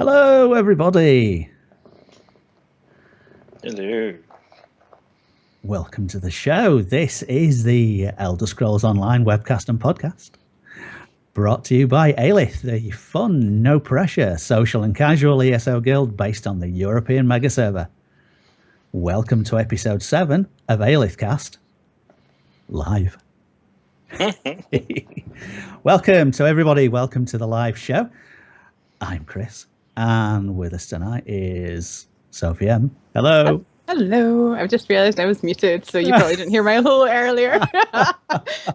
Hello, everybody. Hello. Welcome to the show. This is the Elder Scrolls Online webcast and podcast, brought to you by Alith, the fun, no pressure, social and casual ESO guild based on the European megaserver. Welcome to episode 7 of Alith-Cast live. Welcome to everybody. Welcome to the live show. I'm Chris, and with us tonight is Sophie M. Hello. Hello. I've just realised I was muted, so you probably didn't hear my hello earlier.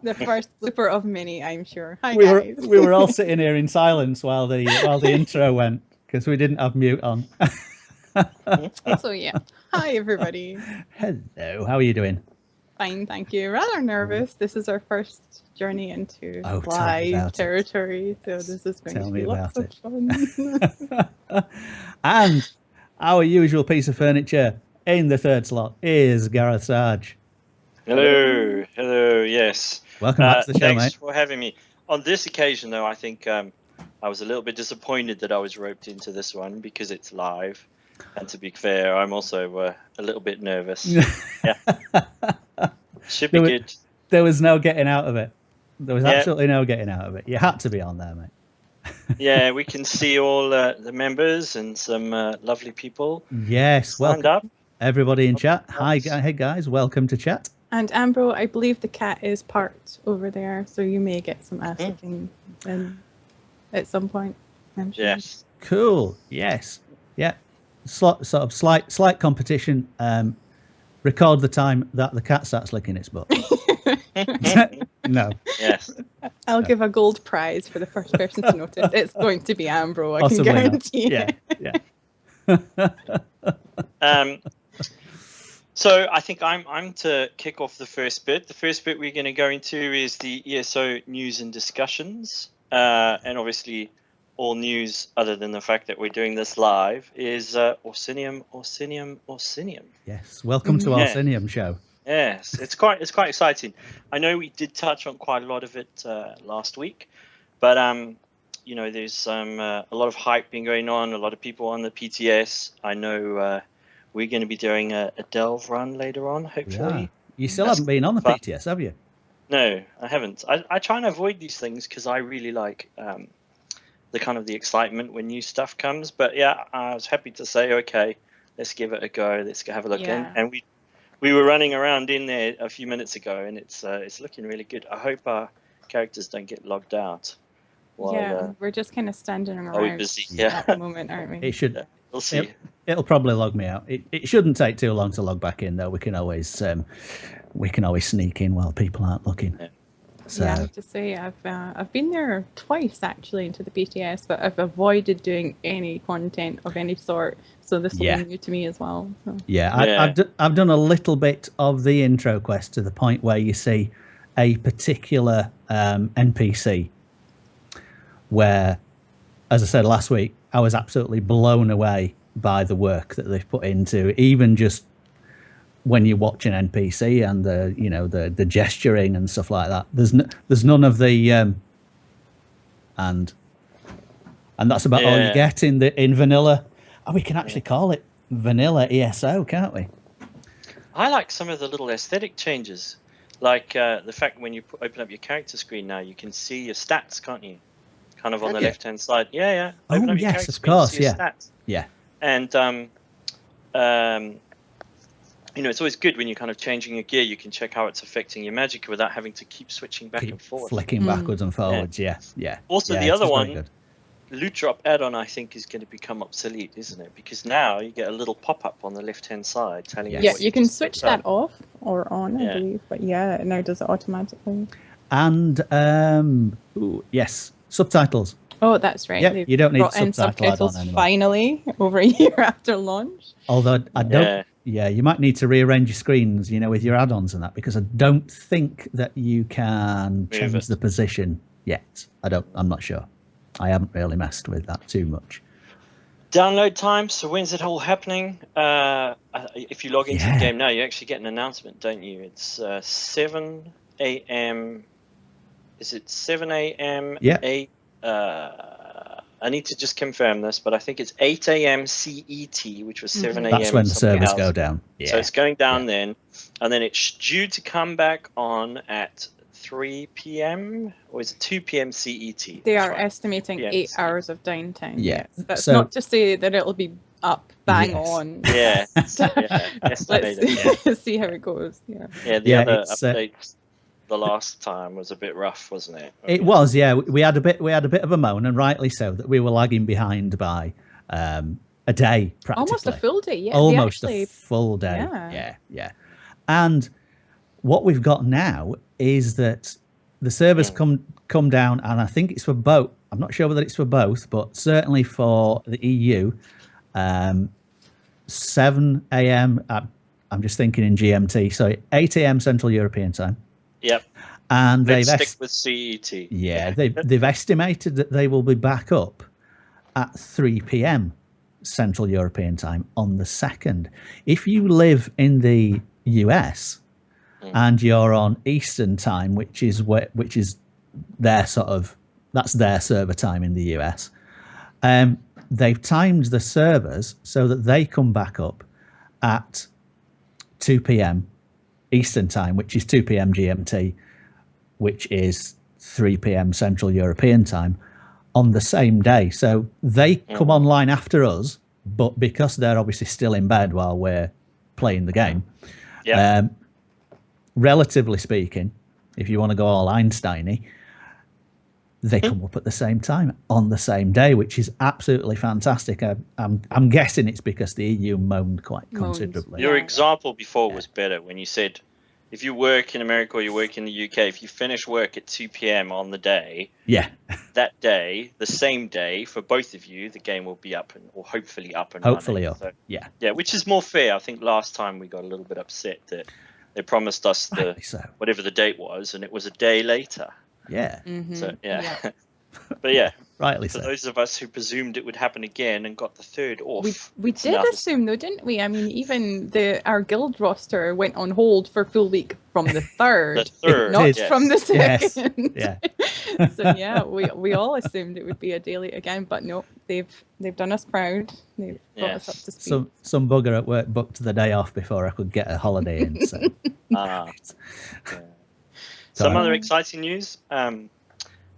The first blooper of many, I'm sure. Hi, guys. We were all sitting here in silence while the intro went because we didn't have mute on. So yeah. Hi, everybody. Hello. How are you doing? Fine, thank you. Rather nervous. This is our first journey into live territory, so this is going to be lots of fun. And our usual piece of furniture in the third slot is Gareth Sarge. Hello. Hello. Yes. Welcome back to the show, thanks mate. for having me. On this occasion, though, I think I was a little bit disappointed that I was roped into this one because it's live. And to be fair, I'm also a little bit nervous. Yeah. Should be good. There was no getting out of it. There was absolutely no getting out of it. You had to be on there, mate. Yeah, we can see all the members and some lovely people. Yes, welcome up. Everybody in chat. Hi, hey guys, welcome to chat. And Ambro, I believe the cat is parked over there, so you may get some ass licking at some point. I'm sure. Yes. Cool. Yes. Yeah. Sort of slight competition. Record the time that the cat starts licking its butt. No. Yes. I'll give a gold prize for the first person to notice. It's going to be Ambro, I can guarantee. Yeah. So I think I'm to kick off the first bit. The first bit we're going to go into is the ESO news and discussions, and obviously all news other than the fact that we're doing this live is Orsinium. Yes, welcome to Orsinium show. Yes, it's quite exciting. I know we did touch on quite a lot of it last week, but you know, there's a lot of hype been going on. A lot of people on the PTS. I know we're going to be doing a delve run later on, hopefully. Yeah. You still haven't been on the PTS, have you? No, I haven't. I try and avoid these things because I really like the kind of the excitement when new stuff comes. But yeah, I was happy to say, okay, let's give it a go. Let's go have a look. Yeah. And we were running around in there a few minutes ago, and it's looking really good. I hope our characters don't get logged out. While, we're just kind of standing around at the moment, aren't we? It should. Yeah, we'll see. It'll probably log me out. It shouldn't take too long to log back in, though. We can always sneak in while people aren't looking. Yeah. So. Yeah, I have to say I've been there twice actually into the BTS, but I've avoided doing any content of any sort. So this will be new to me as well. So. Yeah, I've done a little bit of the intro quest to the point where you see a particular NPC where, as I said last week, I was absolutely blown away by the work that they've put into even just when you watch an NPC and the gesturing and stuff like that. There's none of the and that's about all you get in vanilla. Oh, we can actually call it vanilla ESO, can't we? I like some of the little aesthetic changes, like the fact when you open up your character screen now, you can see your stats, can't you? Kind of on the left-hand side. Yeah. Open up your character screen, of course. Stats. Yeah. And you know, it's always good when you're kind of changing your gear. You can check how it's affecting your magic without having to keep switching back and forth. Flicking backwards and forwards, yeah. Also, the other one, loot drop add-on, I think is going to become obsolete, isn't it? Because now you get a little pop-up on the left-hand side telling you. Yeah, you can switch that off or on, I believe. But yeah, it now does it automatically. And yes, subtitles. Oh, that's right. Yeah, you don't need subtitles finally over a year after launch. Although I don't. Yeah, you might need to rearrange your screens, with your add-ons and that, because I don't think that you can change the position yet. I'm not sure. I haven't really messed with that too much. Download time. So when's it all happening? If you log into the game now, you actually get an announcement, don't you? It's 7 a.m. Is it 7 a.m. Yeah. I need to just confirm this, but I think it's 8 a.m. CET, which was 7 a.m. That's when the something servers else. go down. Yeah. So it's going down then, and then it's due to come back on at 3 p.m. or is it 2 p.m. CET? They are estimating 8 CET. hours of downtime. Yeah. Yes. That's So- not to say that it'll be up bang Yes. on. Yeah, Let's estimated. see how it goes. Yeah. Yeah, the Yeah, other it's, updates the last time was a bit rough, wasn't it? It was, yeah. We had a bit of a moan, and rightly so, that we were lagging behind by a day practically. Almost a full day. Yeah. Almost they actually, a full day. Yeah. Yeah. And what we've got now is that the servers come down, and I think it's for both. I'm not sure whether it's for both, but certainly for the EU, 7 a.m. I'm just thinking in GMT, so 8 a.m. Central European Time. Yep. And Let's they've stick with CET. Yeah, they've estimated that they will be back up at 3 p.m. Central European Time on the 2nd. If you live in the US and you're on Eastern Time, which is their that's their server time in the US, they've timed the servers so that they come back up at 2 p.m. Eastern Time, which is 2 p.m. GMT, which is 3 p.m. Central European Time on the same day. So they come online after us, but because they're obviously still in bed while we're playing the game, relatively speaking, if you want to go all Einstein-y, they come up at the same time on the same day, which is absolutely fantastic. I'm guessing it's because the EU moaned quite considerably. Your example before was better when you said, if you work in America or you work in the UK, if you finish work at 2 p.m. on the day, that day, the same day, for both of you, the game will be up or hopefully up and hopefully running. up. So, which is more fair. I think last time we got a little bit upset that they promised us whatever the date was, and it was a day later. Yeah. Mm-hmm. So but rightly for so. those of us who presumed it would happen again and got the third off, we did assume though, didn't we? I mean, even our guild roster went on hold for a full week from the 3rd, not from the 2nd. Yes. So we all assumed it would be a day late again, but no, they've done us proud. They've brought us up to speed. Some bugger at work booked the day off before I could get a holiday in. So. Some other exciting news,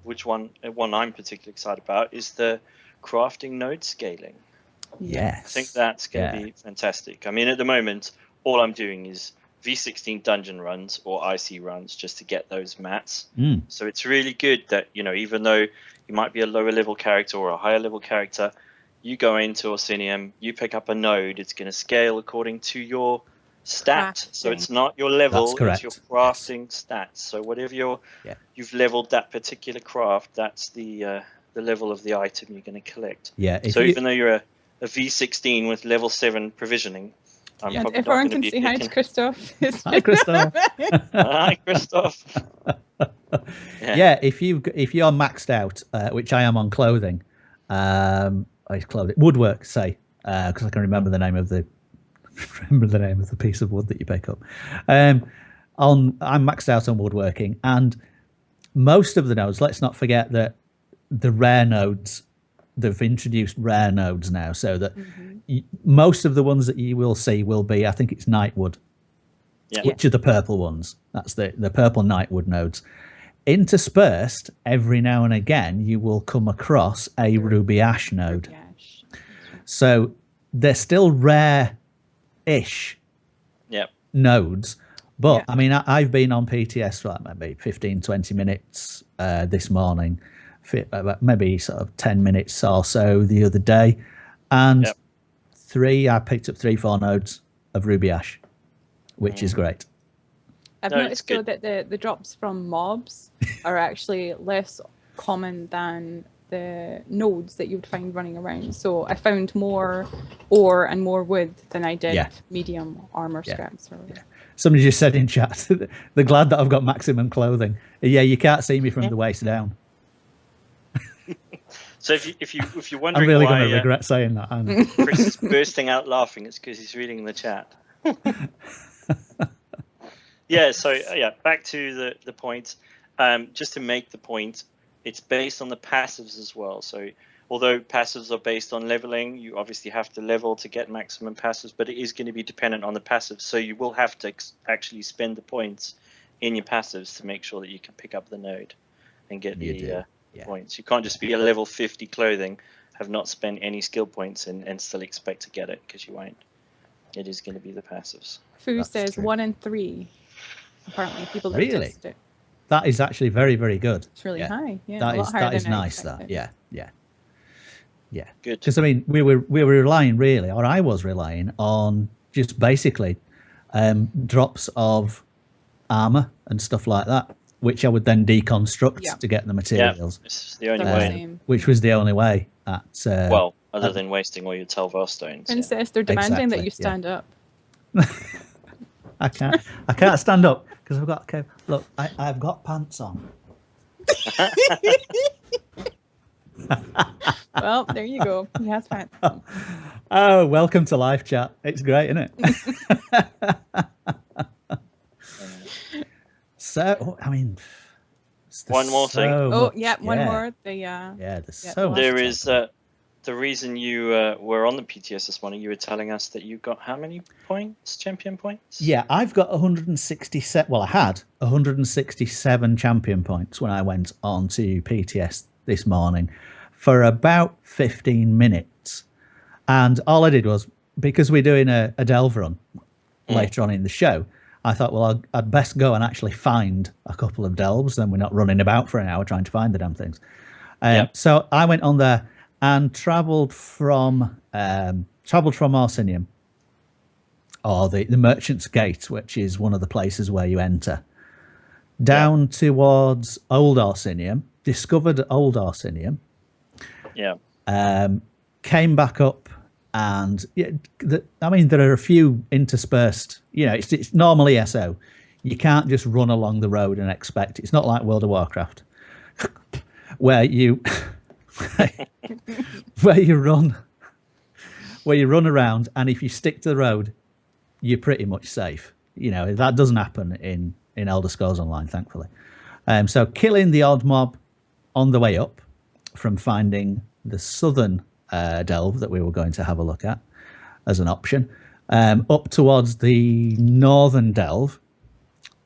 which one I'm particularly excited about, is the crafting node scaling. Yes. I think that's going to be fantastic. I mean, at the moment, all I'm doing is V16 dungeon runs or IC runs just to get those mats. So it's really good that, even though you might be a lower level character or a higher level character, you go into Orsinium, you pick up a node, it's going to scale according to your stat. So it's not your level, it's your crafting stats. So whatever you've leveled that particular craft, that's the level of the item you're going to collect. So even though you're a V16 with level 7 provisioning, everyone can say hi to Christoph. Hi, Christoph. Hi, Christoph. If you're maxed out, which I am on clothing, woodwork, say, because I can remember the name of the piece of wood that you pick up. I'm maxed out on woodworking, and most of the nodes. Let's not forget that the rare nodes. They've introduced rare nodes now, so that most of the ones that you will see will be, I think it's Nightwood, which are the purple ones. That's the purple Nightwood nodes. Interspersed every now and again, you will come across a Ruby Ash node. So they're still rare-ish nodes. But, I mean, I've been on PTS for maybe 15, 20 minutes this morning, maybe sort of 10 minutes or so the other day. And I picked up 3-4 nodes of Ruby Ash, which is great. I've noticed though that the drops from mobs are actually less common than the nodes that you would find running around. So I found more ore and more wood than I did medium armor scraps. Somebody just said in chat, they're glad that I've got maximum clothing. Yeah, you can't see me from the waist down. So if you're wondering, I'm really going to regret saying that. Chris is bursting out laughing. It's because he's reading the chat. Back to the point. Just to make the point, it's based on the passives as well. So although passives are based on leveling, you obviously have to level to get maximum passives, but it is going to be dependent on the passives. So you will have to actually spend the points in your passives to make sure that you can pick up the node and get the points. You can't just be a level 50 clothing, have not spent any skill points and still expect to get it, because you won't. It is going to be the passives. Fu says true. 1 in 3. Apparently, people that really tested it. That is actually very, very good. It's really high. Yeah, that is nice. That yeah. Good. Because I mean, we were relying really, or I was relying on just basically drops of armor and stuff like that, which I would then deconstruct to get the materials. It's the only way. Which was the only way. Well, other than wasting all your Telvar stones. Princess, they're demanding that you stand up. I can't stand up because I've got. Okay, look, I've got pants on. Well, there you go. He has pants on. Oh, welcome to live chat. It's great, isn't it? So, I mean, one more thing. Oh, yeah, one more. There's so much. There is the reason you were on the PTS this morning. You were telling us that you got how many points, champion points? Yeah, I've got 167. Well, I had 167 champion points when I went on to PTS this morning for about 15 minutes. And all I did was, because we're doing a delve run later on in the show, I thought, well, I'd best go and actually find a couple of delves, then we're not running about for an hour trying to find the damn things. So I went on there and travelled from Orsinium, or the Merchant's Gate, which is one of the places where you enter, down towards Old Orsinium, discovered Old Orsinium, came back up, and I mean, there are a few interspersed, it's normally ESO. You can't just run along the road and expect, it's not like World of Warcraft, where you run around, and if you stick to the road, you're pretty much safe. That doesn't happen in Elder Scrolls Online, thankfully. So killing the odd mob on the way up from finding the southern delve that we were going to have a look at as an option, up towards the northern delve,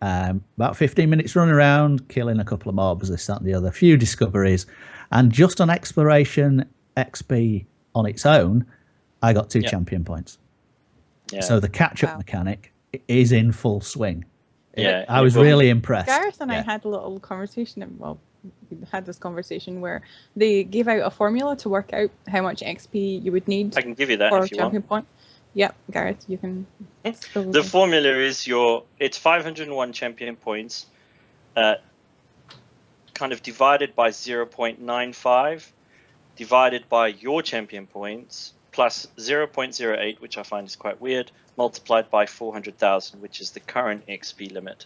about 15 minutes run around, killing a couple of mobs, this, that, and the other, a few discoveries, and just on exploration XP on its own, I got 2 champion points. So the catch-up mechanic is in full swing. I was really impressed. Gareth and I had a little conversation. Well, we had this conversation where they gave out a formula to work out how much XP you would need. I can give you that for if you champion want. Point. Yep, Gareth, you can. The formula is it's 501 champion points, kind of divided by 0.95, divided by your champion points, plus 0.08, which I find is quite weird, multiplied by 400,000, which is the current XP limit.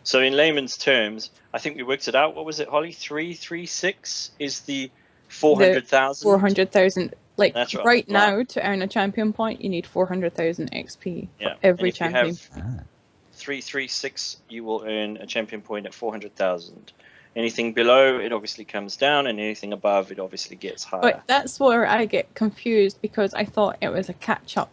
So in layman's terms, I think we worked it out. What was it, Holly? 336 is the 400,000? 400,000. Like That's right now, to earn a champion point, you need 400,000 XP for every champion. If you have 336, you will earn a champion point at 400,000. Anything below, it obviously comes down, and anything above, it obviously gets higher. But that's where I get confused, because I thought it was a catch-up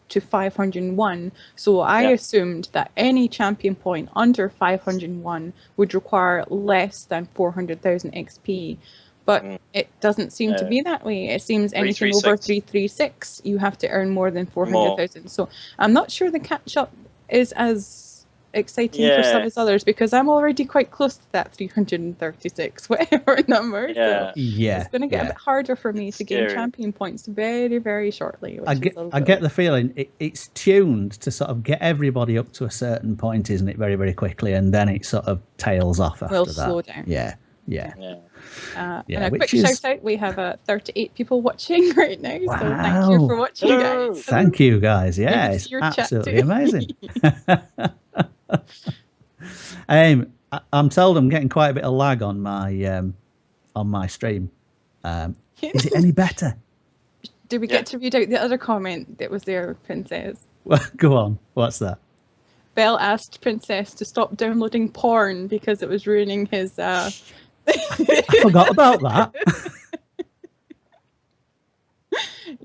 to 501. So I assumed that any champion point under 501 would require less than 400,000 XP. But it doesn't seem to be that way. It seems anything over 336, you have to earn more than 400,000. So I'm not sure the catch-up is as exciting for some as others, because I'm already quite close to that 336 whatever number. So it's going to get a bit harder for me to gain champion points very, very shortly. I get the feeling it's tuned to sort of get everybody up to a certain point, isn't it, very, very quickly, and then it sort of tails off after that. Slow down. And a quick shout out, we have 38 people watching right now, so thank you for watching, guys. Thank you, guys. Yeah, it's absolutely amazing. I'm told I'm getting quite a bit of lag on my stream. Is it any better? Do we get to read out the other comment that was there, Princess? Well, go on. What's that? Belle asked Princess to stop downloading porn because it was ruining his... I forgot about that.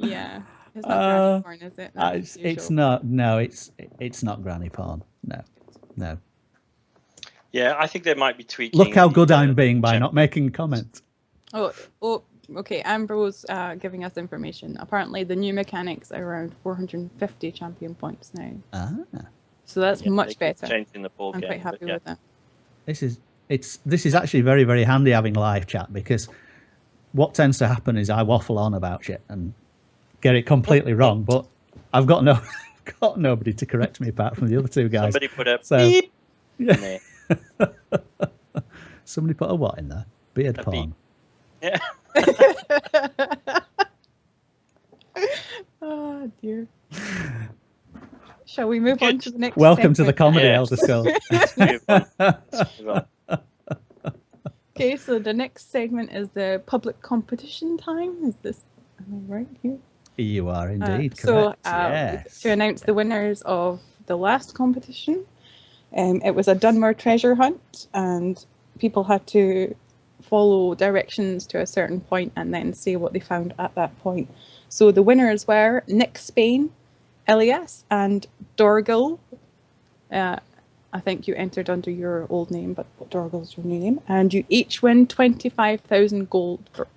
Yeah. It's not granny porn, is it? It's not. No, it's not granny porn. No. Yeah, I think they might be tweaking. Look how good I'm being by not making a comment. Oh, okay. Ambrose giving us information. Apparently, the new mechanics are around 450 champion points now. So that's much better. Changing the ball I'm game, quite happy with that. This is actually very, very handy having live chat, because what tends to happen is I waffle on about shit and get it completely wrong, but I've got nobody to correct me apart from the other two guys. Somebody put a beep in there. Somebody put a what in there? Beard porn. Yeah. Oh dear. Shall we move on to the next? Welcome segment? to the comedy, Elder Skull. Let's move on. Okay, so the next segment is the public competition time. Am I right here? You are indeed correct. So, yes. To announce the winners of the last competition, it was a Dunmer treasure hunt, and people had to follow directions to a certain point and then say what they found at that point. So the winners were Nick Spain, Elias, and Dorgal. I think you entered under your old name, but Dorgal's your new name. And you each win 25,000 gold for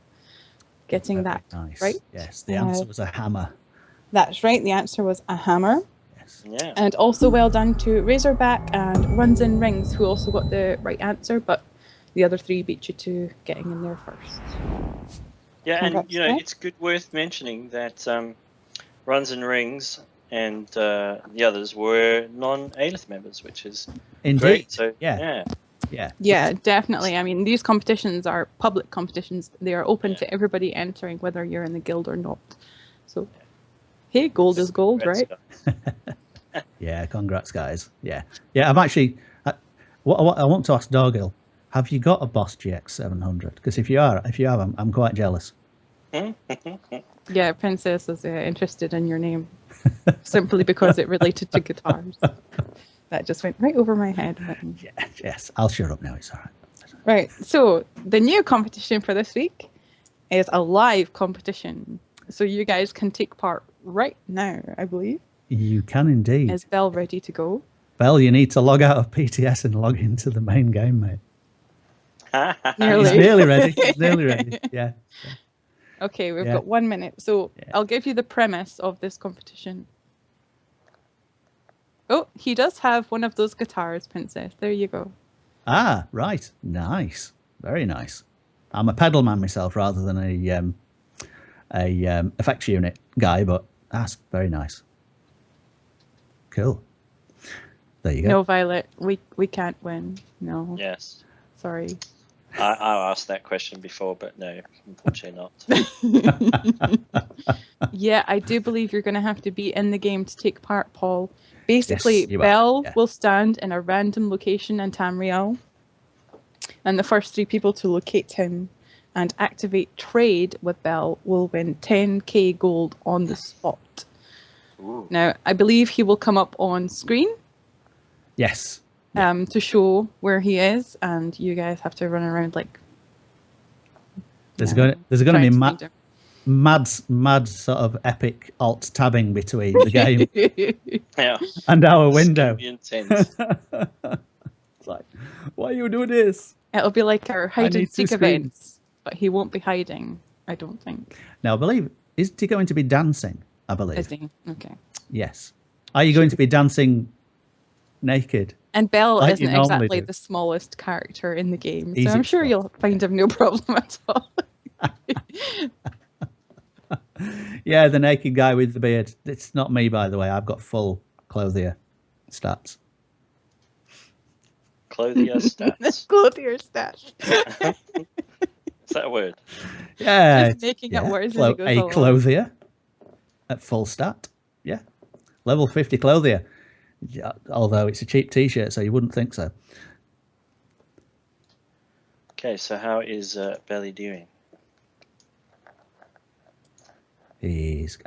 getting that nice. Right. Yes, the answer was a hammer. That's right, the answer was a hammer. Yes. Yeah. And also well done to Razorback and Runs in Rings, who also got the right answer, but the other three beat you to getting in there first. Yeah, Congrats, and it's good worth mentioning that Runs and Rings and the others were non-Alith members, which is indeed great. So yeah, definitely. I mean, these competitions are public competitions. They are open to everybody entering, whether you're in the guild or not. So, hey, gold is gold, right? Yeah, congrats, guys. Yeah. I'm actually. What I want to ask Dorgil, have you got a Boss GX 700? Because if you have, I'm quite jealous. Yeah, Princess is interested in your name simply because it related to guitars. That just went right over my head. Yes, I'll shut up now. It's all right. Right. So the new competition for this week is a live competition. So you guys can take part right now, I believe. You can indeed. Is Belle ready to go? Belle, you need to log out of PTS and log into the main game, mate. Nearly. He's nearly ready. He's nearly ready. Yeah. Okay, we've got 1 minute. So I'll give you the premise of this competition. Oh, he does have one of those guitars, Princess. There you go. Ah, right. Nice. Very nice. I'm a pedal man myself rather than a effects unit guy, but that's very nice. Cool. There you go. No, Violet, we can't win. No. Yes. Sorry. I asked that question before, but no, unfortunately not. Yeah, I do believe you're going to have to be in the game to take part, Paul. Basically, yes, Belle will stand in a random location in Tamriel, and the first 3 people to locate him and activate trade with Belle will win 10k gold on the spot. Ooh. Now, I believe he will come up on screen. Yes. To show where he is, and you guys have to run around like. There's going to be mad sort of epic alt tabbing between the game and our window. Intense. It's like, why are you doing this? It'll be like our hide and seek events, but he won't be hiding. I don't think. Now, I believe is he going to be dancing? I believe. Is he? Okay. Yes. Are you going to be dancing naked? And Belle like isn't exactly the smallest character in the game, so I'm sure you'll find him no problem at all. Yeah, the naked guy with the beard. It's not me, by the way. I've got full clothier stats. Clothier stats. Clothier stats. Is that a word? Yeah. Just making up words as it goes along. Clothier at full stat. Yeah. Level 50 clothier. Yeah, although it's a cheap t-shirt, so you wouldn't think so. Okay, so how is Belly doing? Prize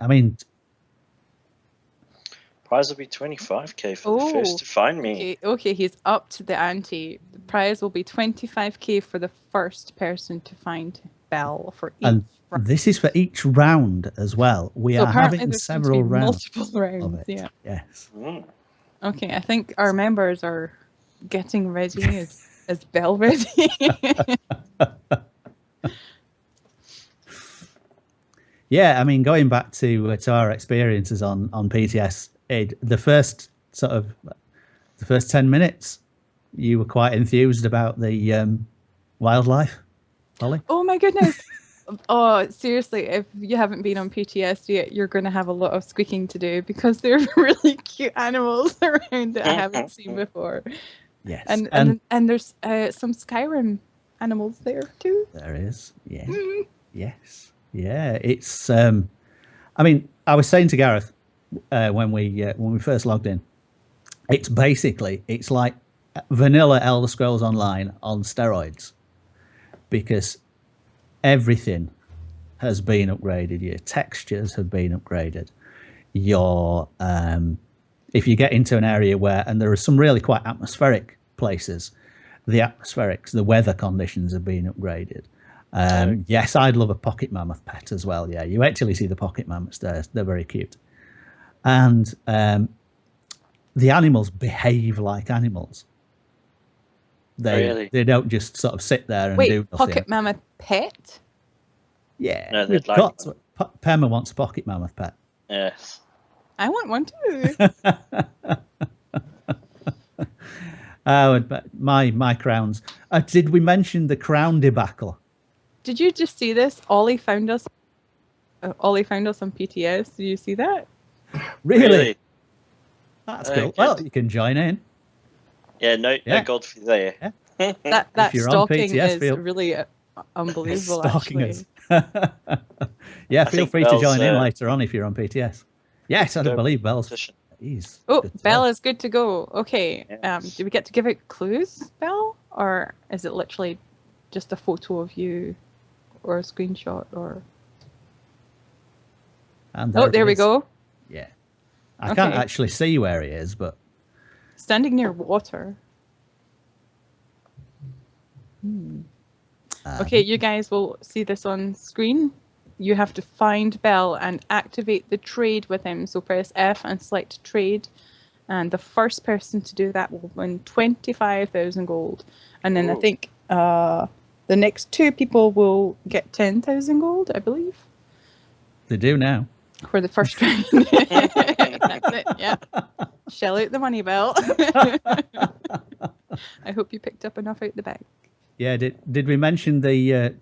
will be 25k for the first to find me. Okay, he's up to the ante. The prize will be 25k for the first person to find Belle for each This is for each round as well. We So are apparently having there's going to several be rounds multiple rounds. of it. Yeah. Yes. Okay, I think our members are getting ready. Is Bell ready? Yeah, I mean, going back to our experiences on PTS, the first 10 minutes, you were quite enthused about the wildlife, Holly. Oh my goodness! Oh, seriously, if you haven't been on PTS yet, you're going to have a lot of squeaking to do because there are really cute animals around that I haven't seen before. Yes, and there's some Skyrim animals there too. There is, yeah, yes, yeah. It's I mean, I was saying to Gareth when we first logged in, it's like vanilla Elder Scrolls Online on steroids, because everything has been upgraded. Your textures have been upgraded. Your if you get into an area and there are some really quite atmospheric places, the weather conditions have been upgraded. Yes, I'd love a pocket mammoth pet as well. Yeah, you actually see the pocket mammoths there. They're very cute. And the animals behave like animals. They don't just sort of sit there and do nothing. Pocket mammoth pet? Yeah. No, they'd like Pema wants a pocket mammoth pet. Yes. I want one too. But my crowns. Did we mention the crown debacle? Did you just see this? Ollie found us on PTS. Did you see that? Really? That's cool. Well, you can join in. Yeah, no gold for there. Yeah. That stalking PTS, is really unbelievable. Stalking actually. us. Yeah, feel free to join in later on if you're on PTS. Yes, I believe Bell's. Bell is good to go. Okay. Yes. Do we get to give it clues, Bell, or is it literally just a photo of you, or a screenshot, or? And there we go. Yeah, I can't actually see where he is, but standing near water. Okay, you guys will see this on screen. You have to find Bell and activate the trade with him. So press F and select trade. And the first person to do that will win 25,000 gold. And then I think the next two people will get 10,000 gold, I believe. They do now. For the first round. That's it, yeah. Shell out the money, Bell. I hope you picked up enough out the bag. Yeah, did we mention the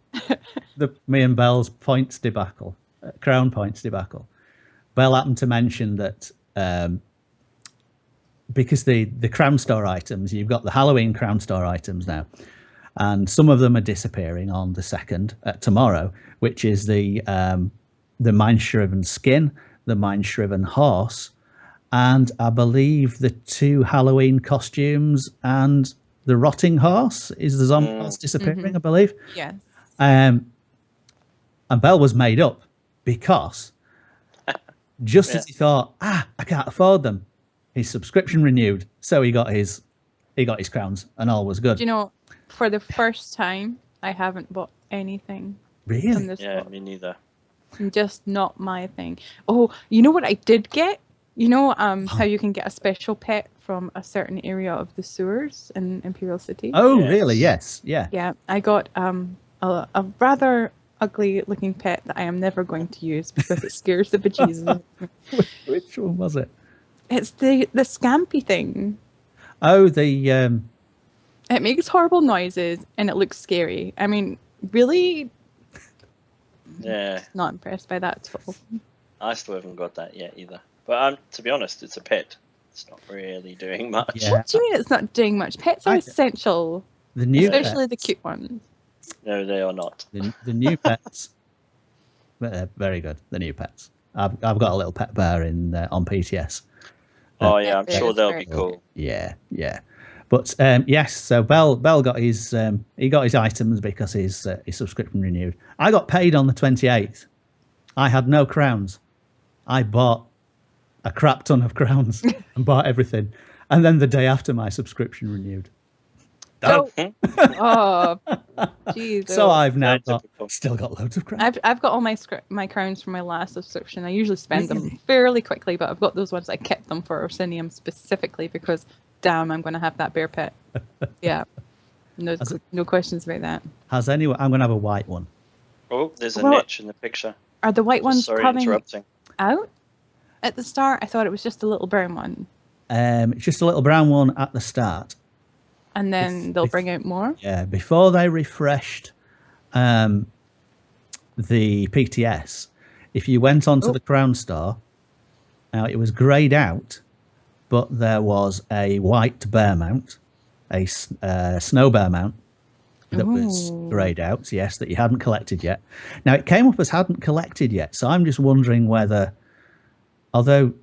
me and Bell's points debacle, crown points debacle? Bell happened to mention that because the crown store items, you've got the Halloween crown store items now, and some of them are disappearing on the 2nd, tomorrow, which is the Mind-Shriven skin, the Mind-Shriven horse, and I believe the 2 Halloween costumes and the rotting horse. Is the zombie horse disappearing, I believe? Yes. And Bell was made up because just as he thought, I can't afford them, his subscription renewed, so he got his crowns and all was good. Do you know, for the first time, I haven't bought anything. Really? Yeah, me neither. Just not my thing. Oh, you know what I did get? You know how you can get a special pet from a certain area of the sewers in Imperial City? Oh, yes. Really? Yes. Yeah. Yeah, I got a rather ugly looking pet that I am never going to use because it scares the bejesus. Which one was it? It's the scampy thing. Oh, the It makes horrible noises and it looks scary. I mean, really? Yeah. Not impressed by that at all. I still haven't got that yet either. But to be honest, it's a pet. It's not really doing much. Yeah. What do you mean it's not doing much? Pets are essential. The new especially pets. the cute ones. No, they are not. The new pets. Very good. The new pets. I've got a little pet bear on PTS. Oh yeah, I'm sure they'll be cool. Yeah. But yes, so Bell got his items because his subscription renewed. I got paid on the 28th. I had no crowns. I bought a crap ton of crowns and bought everything, and then the day after my subscription renewed. Oh, Jesus. So I've now got cool. Still got loads of crowns. I've got all my crowns from my last subscription. I usually spend them fairly quickly, but I've got those ones. I kept them for Orsinium specifically because, damn, I'm going to have that bear pet. Yeah, no questions about that. Has anyone? I'm going to have a white one. Oh, there's a niche in the picture. Are the white ones coming interrupting. out at the start? I thought it was just a little brown one. It's just a little brown one at the start. And then they'll bring out more? Yeah, before they refreshed the PTS, if you went onto the Crown Store, now it was greyed out, but there was a white bear mount, a snow bear mount that was greyed out, yes, that you hadn't collected yet. Now, it came up as hadn't collected yet, so I'm just wondering whether, although,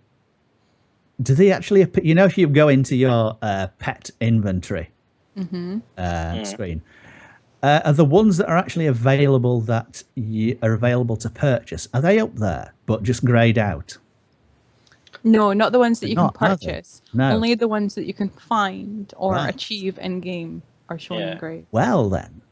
do they actually, you know, if you go into your pet inventory screen, are the ones that are actually available that are available to purchase, are they up there, but just greyed out? No, not the ones that you can purchase. No. Only the ones that you can find or achieve in-game are shown grey. Well, then.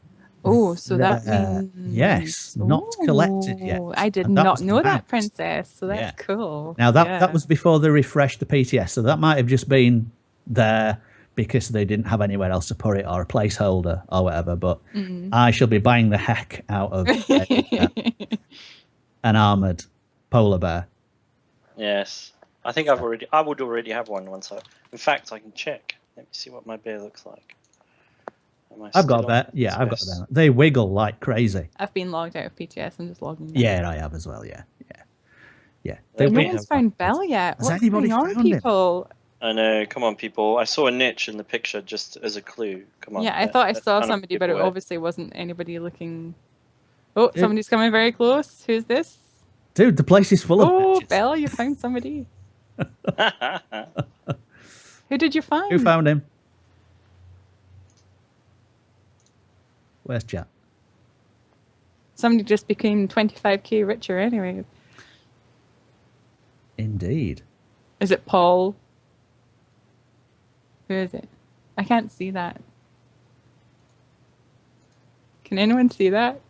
Oh, so that means... Yes, not collected yet. I did not know that, Princess, so that's cool. Now, that was before they refreshed the PTS, so that might have just been there because they didn't have anywhere else to put it or a placeholder or whatever, but I shall be buying the heck out of an armoured polar bear. Yes. I think I would already have one once. In fact, I can check. Let me see what my bear looks like. I've got a bear. Yeah, I've got a bear. They wiggle like crazy. I've been logged out of PTS. I'm just logging in. Yeah, I have as well. Yeah. No one's found Belle yet. Has anybody found people? I know. Come on, people. I saw a niche in the picture just as a clue. Come on. Yeah, I thought I saw somebody, but it obviously wasn't anybody looking. Oh, somebody's coming very close. Who's this? Dude, the place is full of niches. Belle, you found somebody. Who did you find? Who found him? Where's chat? Somebody just became 25k richer anyway. Indeed. Is it Paul? Who is it? I can't see that. Can anyone see that?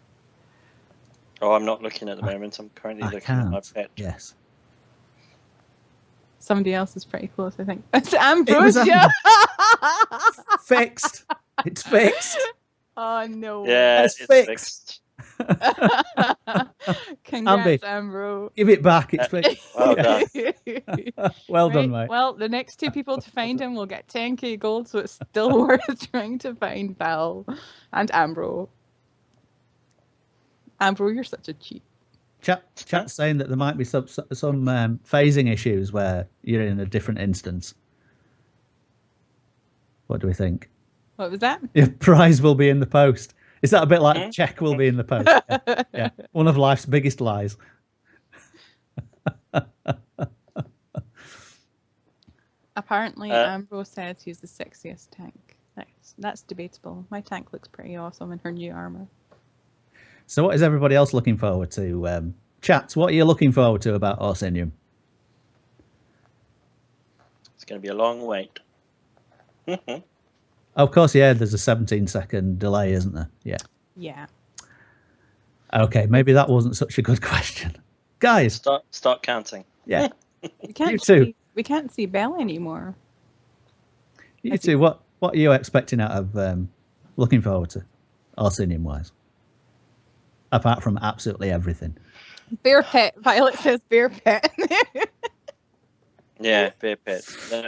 Oh, I'm not looking at the moment. I'm currently looking at my pet. Yes. Somebody else is pretty close, I think. It's Ambrosia! Fixed. It's fixed. Oh, no. Yeah, it's fixed. Congrats, Ambro. Give it back. It's fixed. Well done. Well done, mate. Well, the next two people to find him will get 10k gold, so it's still worth trying to find Belle and Ambro. Ambro, you're such a cheat. Chat's saying that there might be some phasing issues where you're in a different instance. What do we think? What was that? Your prize will be in the post. Is that a bit like check will be in the post? Yeah. One of life's biggest lies. Apparently, Ambrose says he's the sexiest tank. That's debatable. My tank looks pretty awesome in her new armor. So what is everybody else looking forward to? Chats, what are you looking forward to about Orsinium? It's going to be a long wait. Of course, yeah, there's a 17-second delay, isn't there? Yeah. Yeah. Okay, maybe that wasn't such a good question. Guys. Start counting. Yeah. You too. We can't see Belle anymore. You two, what are you expecting out of looking forward to, Orsinium-wise? Apart from absolutely everything. Bear pet. Violet says bear pet. Yeah, bear pet.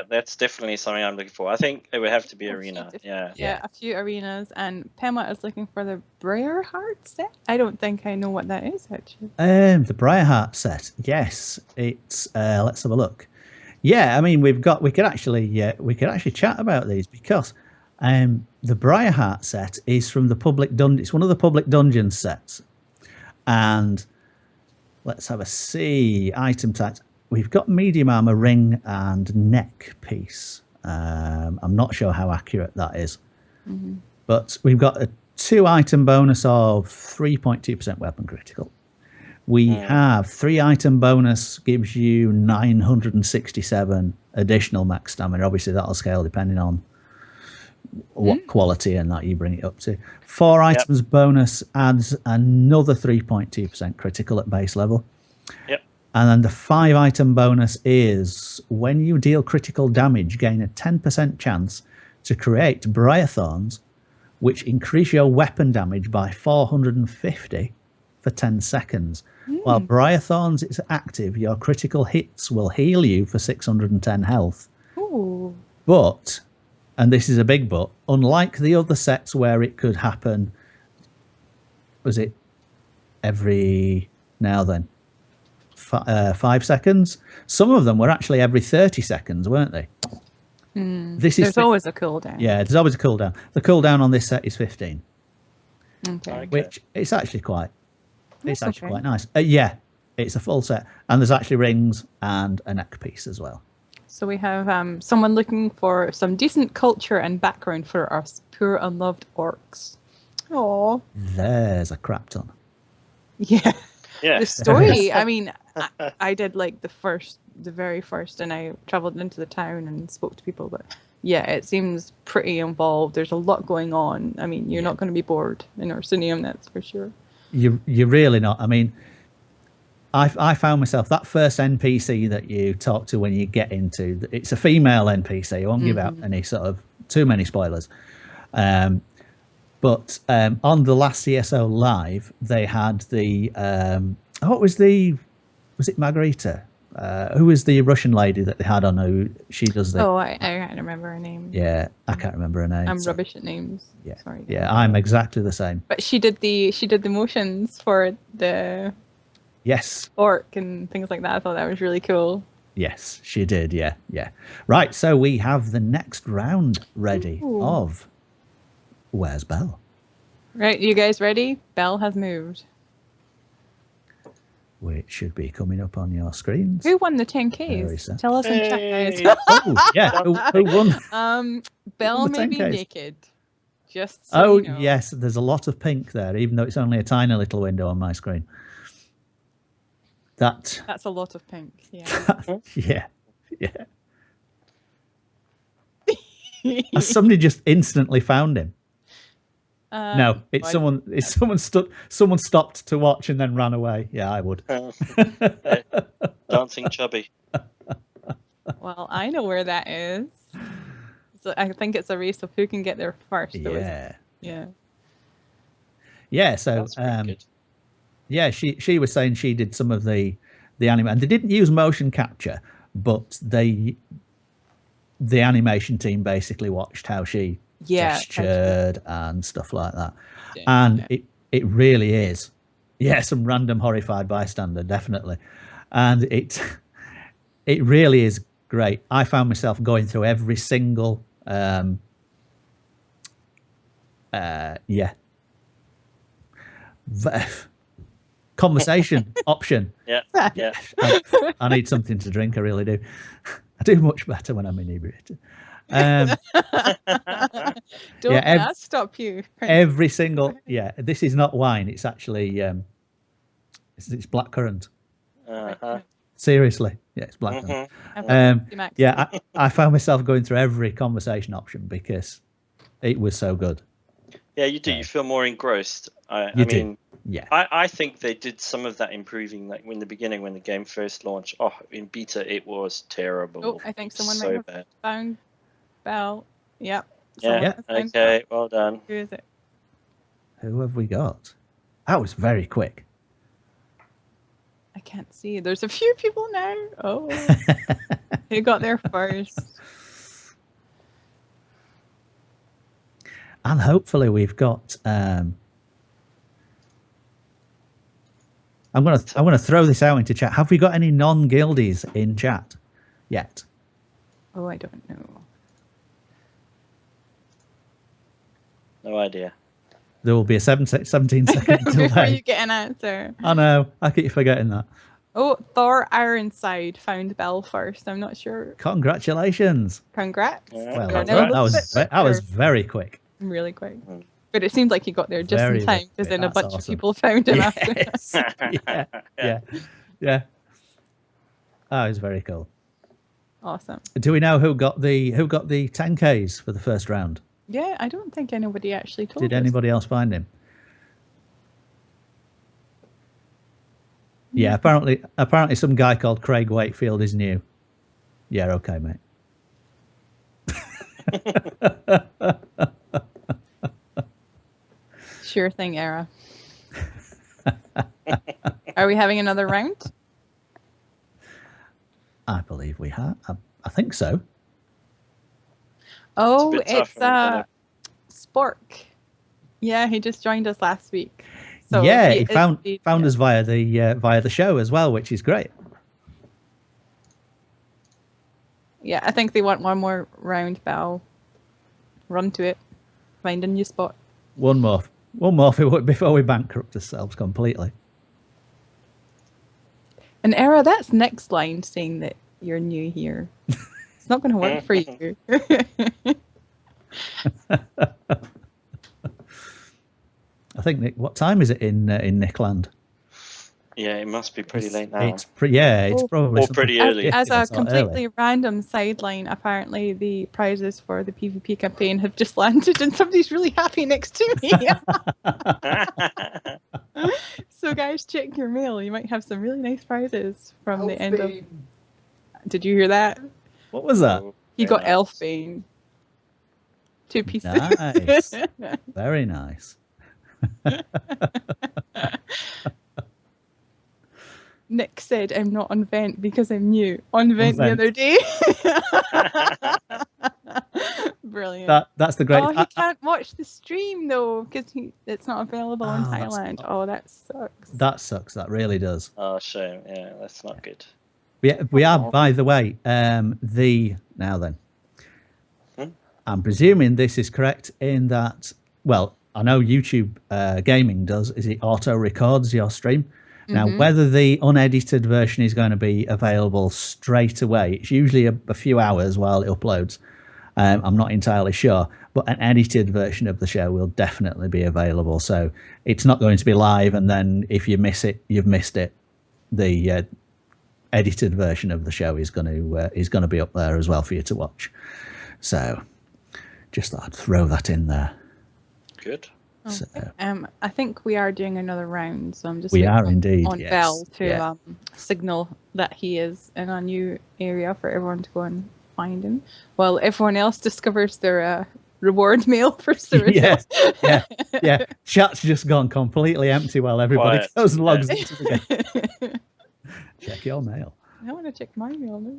That's definitely something I'm looking for. I think it would have to be arena. Yeah, a few arenas. And Pema is looking for the Briarheart set. I don't think I know what that is actually. The Briarheart set. Yes, it's. Let's have a look. Yeah, I mean we could actually chat about these because the Briarheart set is from the public dungeon. It's one of the public dungeon sets, and let's have a see. Item types. We've got medium armor, ring, and neck piece. I'm not sure how accurate that is, but we've got a 2-item bonus of 3.2% weapon critical. We have 3-item bonus gives you 967 additional max stamina. Obviously, that'll scale depending on what quality and that you bring it up to. 4 items bonus adds another 3.2% critical at base level. Yep. And then the 5 item bonus is when you deal critical damage, gain a 10% chance to create Briar Thorns, which increase your weapon damage by 450 for 10 seconds. While Briar Thorns is active, your critical hits will heal you for 610 health. Ooh. But, and this is a big but, unlike the other sets where it could happen, was it every now then? 5 seconds? Some of them were actually every 30 seconds, weren't they? There's always a cooldown. Yeah, there's always a cooldown. The cooldown on this set is 15. Okay. Which it's actually quite quite nice. Yeah, it's a full set. And there's actually rings and a neck piece as well. So we have someone looking for some decent culture and background for us poor unloved orcs. Oh, there's a crap ton. Yeah. Yeah. The story, I mean, I did like the very first, and I traveled into the town and spoke to people, but yeah, it seems pretty involved. There's a lot going on. I mean, you're not going to be bored in Orsinium, that's for sure. You're really not. I mean, I found myself, that first NPC that you talk to when you get into, it's a female NPC. I won't give out any sort of too many spoilers. But on the last ESO live, they had the was it Margarita? Who was the Russian lady that they had on? Who she does the? Oh, I can't remember her name. Yeah, I can't remember her name. I'm rubbish at names. Yeah, sorry. Yeah, I'm exactly the same. But she did the motions for the orc and things like that. I thought that was really cool. Yes, she did. Yeah. Right, so we have the next round ready. Of Where's Belle? Right, you guys ready? Belle has moved. Which should be coming up on your screens. Who won the 10Ks? Tell us in chat, guys. Oh, yeah. Who won? Belle may be naked. Just so you know. Yes. There's a lot of pink there, even though it's only a tiny little window on my screen. That's a lot of pink. Yeah. Yeah. Has somebody just instantly found him? No, it's someone. It's someone stopped to watch and then ran away. Yeah, I would. Dancing chubby. Well, I know where that is. So I think it's a race of who can get there first. Yeah. So, good. yeah, she was saying she did some of the anime, and they didn't use motion capture, but the animation team basically watched how she gestured and stuff like that. And it really is. Yeah, some random horrified bystander, definitely. And it really is great. I found myself going through every single conversation option. Yeah. I need something to drink, I really do. I do much better when I'm inebriated. Don't let that stop you. Every single this is not wine, it's actually it's blackcurrant. Seriously, it's blackcurrant. I found myself going through every conversation option because it was so good. Yeah, you do. You feel more engrossed. I mean, I think they did some of that improving, like in the beginning when the game first launched. Oh, in beta it was terrible. Oh, I think someone might have found Belle. Yep. Yeah. Okay. Well done. Who is it? Who have we got? That was very quick. I can't see. There's a few people now. Oh, who got there first? And hopefully we've got. I'm gonna throw this out into chat. Have we got any non-guildies in chat yet? Oh, I don't know. No idea. There will be a 17 second delay before you get an answer. I know. I keep forgetting that. Oh, Thor Ironside found Belle first. I'm not sure. Congratulations. Congrats. Well, that was very quick. Really quick. But it seemed like he got there just in time because then a bunch of people found him after. Yeah. That was very cool. Awesome. Do we know who got the 10Ks for the first round? Yeah, I don't think anybody actually told us. Did anybody else find him? Yeah, apparently some guy called Craig Wakefield is new. Yeah, okay, mate. Sure thing, Era. Are we having another round? I believe we have. I think so. Oh, it's Spork. Yeah, he just joined us last week. So yeah, he found us via the show as well, which is great. Yeah, I think they want one more round, Bell. Run to it. Find a new spot. One more before we bankrupt ourselves completely. And Era, that's next line saying that you're new here. It's not going to work for you. I think, Nick, what time is it in Nickland? Yeah, it must be pretty late now. It's probably pretty early. As a completely random sideline, apparently the prizes for the PvP campaign have just landed and somebody's really happy next to me. So guys, check your mail. You might have some really nice prizes from the end of... Did you hear that? What was that? He got Elfbane. 2 pieces. Nice. Very nice. Nick said, I'm not on vent because I'm new. On vent the other day. Brilliant. That's the great... Oh, he can't watch the stream, though, because it's not available in Thailand. Oh, that sucks. That sucks. That really does. Oh, shame. Yeah, that's not good. We are, by the way, now then. I'm presuming this is correct in that, well, I know YouTube Gaming does, is it auto records your stream? Now, whether the unedited version is going to be available straight away, it's usually a few hours while it uploads. I'm not entirely sure, but an edited version of the show will definitely be available. So it's not going to be live, and then if you miss it, you've missed it. The edited version of the show is going to be up there as well for you to watch. So just thought I'd throw that in there. Good. Okay. So, I think we are doing another round, so I'm just indeed on Bell to signal that he is in a new area for everyone to go and find him, while everyone else discovers their reward mail for Cyrus. Yeah. Chat's just gone completely empty while everybody goes and logs into the game. Check your mail. I want to check my mail now.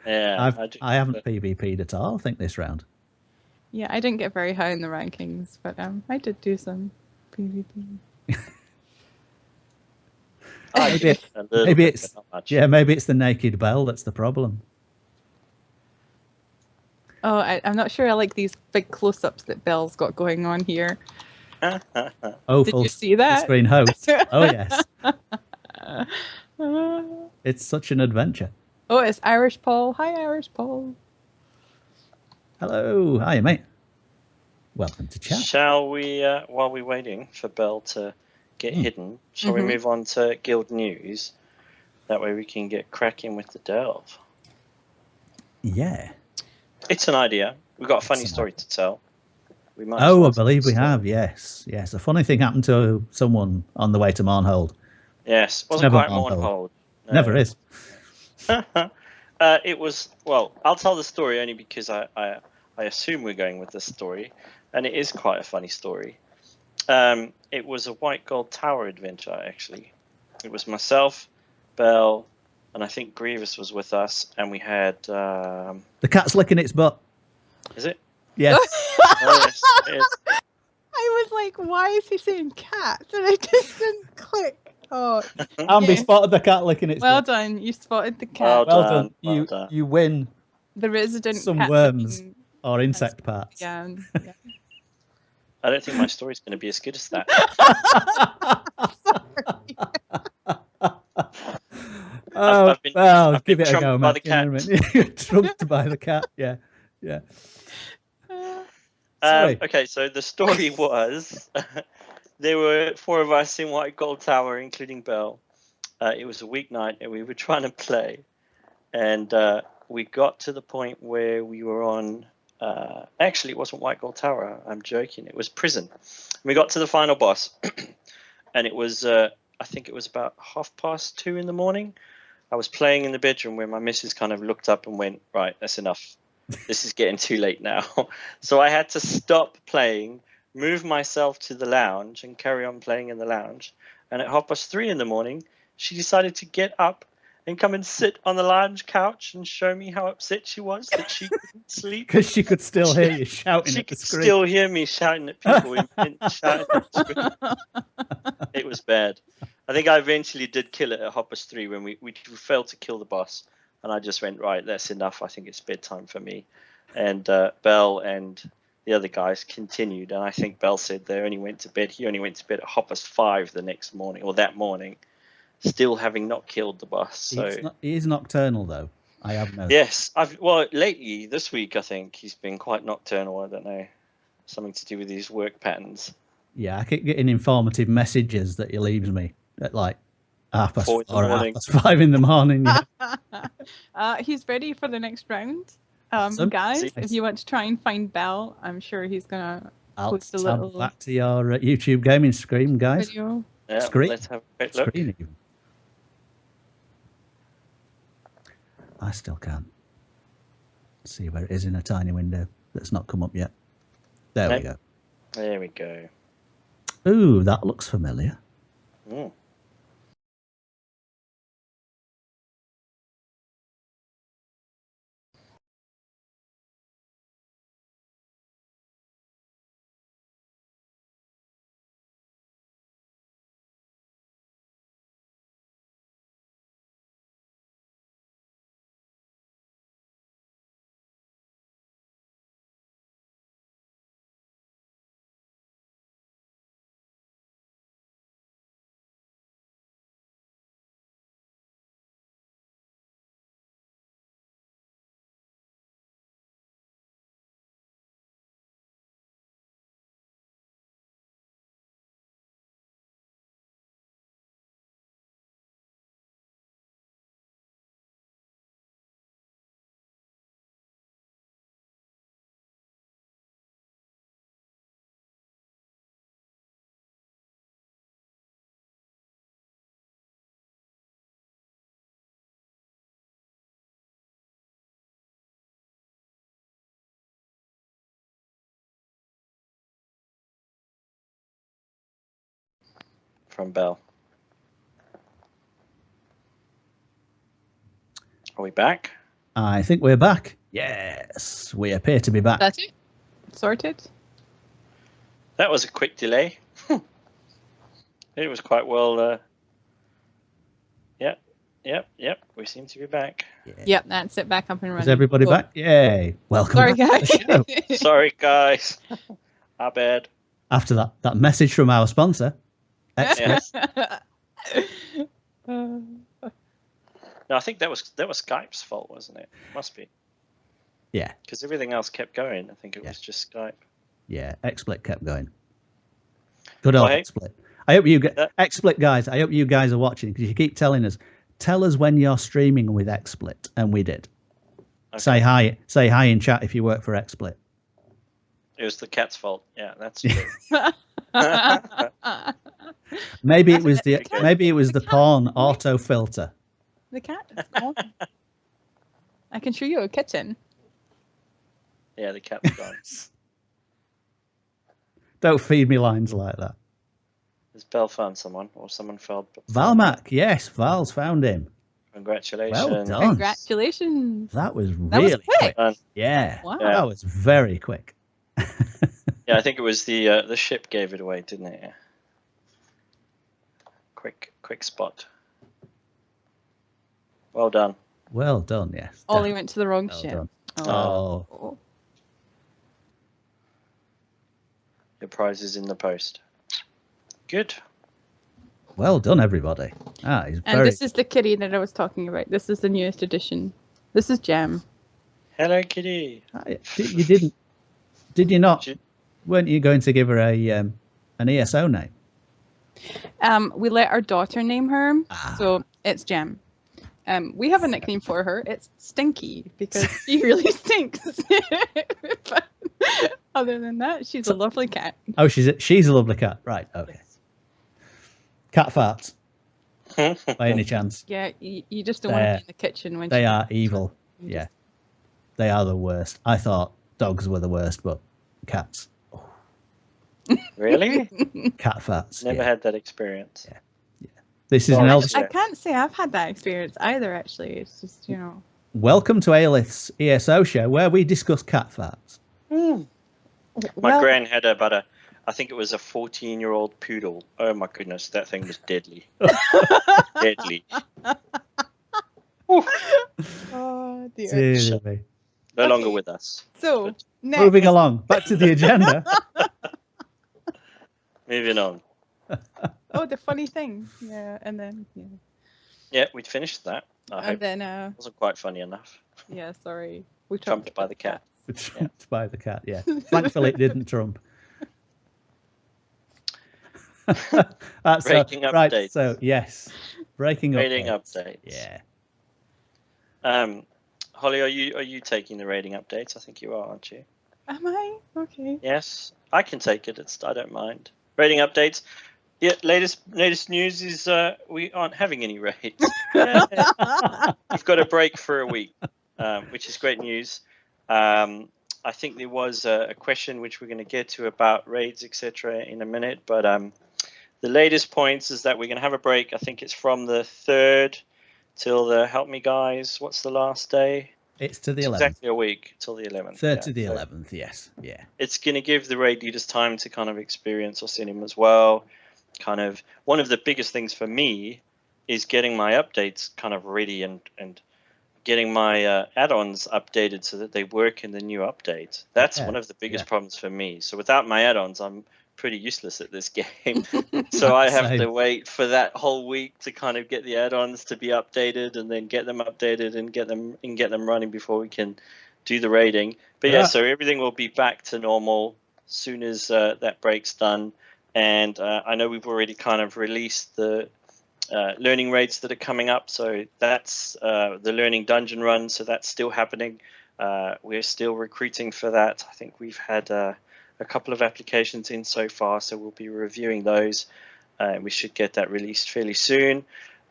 Yeah, I haven't PvP'd at all, I think, this round. Yeah, I didn't get very high in the rankings, but I did do some PvP. Maybe it's the naked Bell that's the problem. Oh, I'm not sure I like these big close-ups that Bell's got going on here. Oh, did you see that? Screen host. Oh, yes. It's such an adventure. Oh, it's Irish Paul. Hi, Irish Paul. Hello. Hi, mate. Welcome to chat. Shall we, while we're waiting for Bell to get hidden, shall we move on to Guild News? That way we can get cracking with the delve. Yeah. It's an idea. We've got a funny story to tell. We might I believe we have, yes. Yes, a funny thing happened to someone on the way to Marnhold. Yes, wasn't quite Marnhold. No. Never is. It was, well, I'll tell the story only because I assume we're going with this story, and it is quite a funny story. It was a White Gold Tower adventure, actually. It was myself, Bell, and I think Grievous was with us, and we had... The cat's licking its butt. Is it? Yeah. Yes, I was like, why is he saying cat? And I just didn't click. Oh, Ambi spotted the cat licking its butt. Well done. You spotted the cat. Well done. You win the resident some cat worms or insect parts. Yeah. I don't think my story's going to be as good as that. Give it a go, by the cat. You're trumped by the cat. Yeah. Okay, so the story was there were 4 of us in White Gold Tower, including Bell. It was a weeknight, and we were trying to play. And we got to the point where we were on Actually, it wasn't White Gold Tower. I'm joking. It was Prison. We got to the final boss, and it was, I think it was about 2:30 in the morning. I was playing in the bedroom where my missus kind of looked up and went, right, that's enough. This is getting too late now. So I had to stop playing, move myself to the lounge and carry on playing in the lounge. And at 3:30 in the morning, she decided to get up and come and sit on the lounge couch and show me how upset she was that she couldn't sleep. Because she could still hear you shouting She at the could screen. still hear me shouting at people. Shouting at the screen. It was bad. I think I eventually did kill it at 3:30 when we failed to kill the boss. And I just went, right, that's enough. I think it's bedtime for me. And Bell and the other guys continued. And I think Bell said he only went to bed at 5:30 the next morning, or that morning, still having not killed the boss. So he is nocturnal, though. I have noticed. Yes. Lately, this week, I think he's been quite nocturnal. I don't know. Something to do with his work patterns. Yeah, I keep getting informative messages that he leaves me at like 4:30 or 5:30 in the morning. Yeah. He's ready for the next round. Awesome. Guys, if you want to try and find Bell, I'm sure he's gonna post a little back to your YouTube gaming screen, guys. Video. Yeah, screen. Let's have a quick look. Screen even. I still can't see where it is in a tiny window that's not come up yet. There we go. There we go. Ooh, that looks familiar. Mm. From Bell. Are we back? I think we're back. Yes, we appear to be back. That's it. Sorted. That was a quick delay. It was quite well. Yep. We seem to be back. Yeah. Yep, that's it. Back up and running. Is everybody back? Yay. Welcome Sorry, back guys. to the show. Sorry, guys. Our bad. After that message from our sponsor. Yes. No, I think that was Skype's fault, wasn't it? Must be. Yeah. Because everything else kept going. I think it was just Skype. Yeah, XSplit kept going. Good old XSplit. I hope you XSplit guys. I hope you guys are watching because you keep telling us. Tell us when you're streaming with XSplit, and we did. Okay. Say hi in chat if you work for XSplit. It was the cat's fault. Yeah, that's true. Maybe it was the porn auto filter. The cat is gone. I can show you a kitchen. Yeah, the cat's gone. Don't feed me lines like that. Has Bell found someone, or someone found Valmac? Yes, Val's found him. Congratulations. Well done. Congratulations. That was really quick. Yeah. Wow. That was very quick. Yeah, I think it was the ship gave it away, didn't it? Yeah. Quick spot. Well done. Well done, yes. Ollie went to the wrong ship. Done. Oh. Your prize is in the post. Good. Well done, everybody. This is the kitty that I was talking about. This is the newest edition. This is Gem. Hello, kitty. You didn't? Did you not? Weren't you going to give her an ESO name? We let our daughter name her, so it's Gem. We have a nickname for her. It's Stinky because she really stinks. But other than that, she's a lovely cat. Oh, she's a lovely cat. Right. Okay. Cat farts. By any chance? Yeah, you just don't want to be in the kitchen when they are evil. Yeah, they are the worst. I thought dogs were the worst, but cats. Really? Cat farts. Never had that experience. Yeah. This is an elder. I can't say I've had that experience either. Actually, it's just Welcome to Alith's ESO show, where we discuss cat farts. My gran had I think it was a 14-year-old poodle. Oh my goodness, that thing was deadly. Deadly. Oh dear. No longer with us. So moving along, back to the agenda. Moving on. Oh, the funny thing. Yeah, and then Yeah, we'd finished that. And then it wasn't quite funny enough. Yeah, sorry. We trumped by the cat. Trumped by the cat, yeah. Thankfully it didn't trump. Breaking updates. Right, so yes. Breaking rating updates. Yeah. Holly, are you taking the rating updates? I think you are, aren't you? Am I? Okay. Yes. I can take it. I don't mind. Rating updates. Yeah, latest news is we aren't having any raids. We've got a break for a week, which is great news. I think there was a question which we're going to get to about raids, etc. in a minute, but the latest points is that we're going to have a break. I think it's from the 3rd till the, help me guys, what's the last day? It's to the 11th. Exactly a week till the 11th. 3rd to the 11th, yes. Yeah. It's going to give the raid leaders time to kind of experience Orsinium as well. Kind of one of the biggest things for me is getting my updates kind of ready and getting my add-ons updated so that they work in the new update. That's one of the biggest problems for me. So without my add-ons, I'm pretty useless at this game. So I have to wait for that whole week to kind of get the add-ons to be updated and then get them updated and get them running before we can do the raiding. But yeah, so everything will be back to normal as soon as that break's done. And I know we've already kind of released the learning raids that are coming up. So that's the learning dungeon run. So that's still happening. We're still recruiting for that. I think we've had a couple of applications in so far. So we'll be reviewing those. We should get that released fairly soon.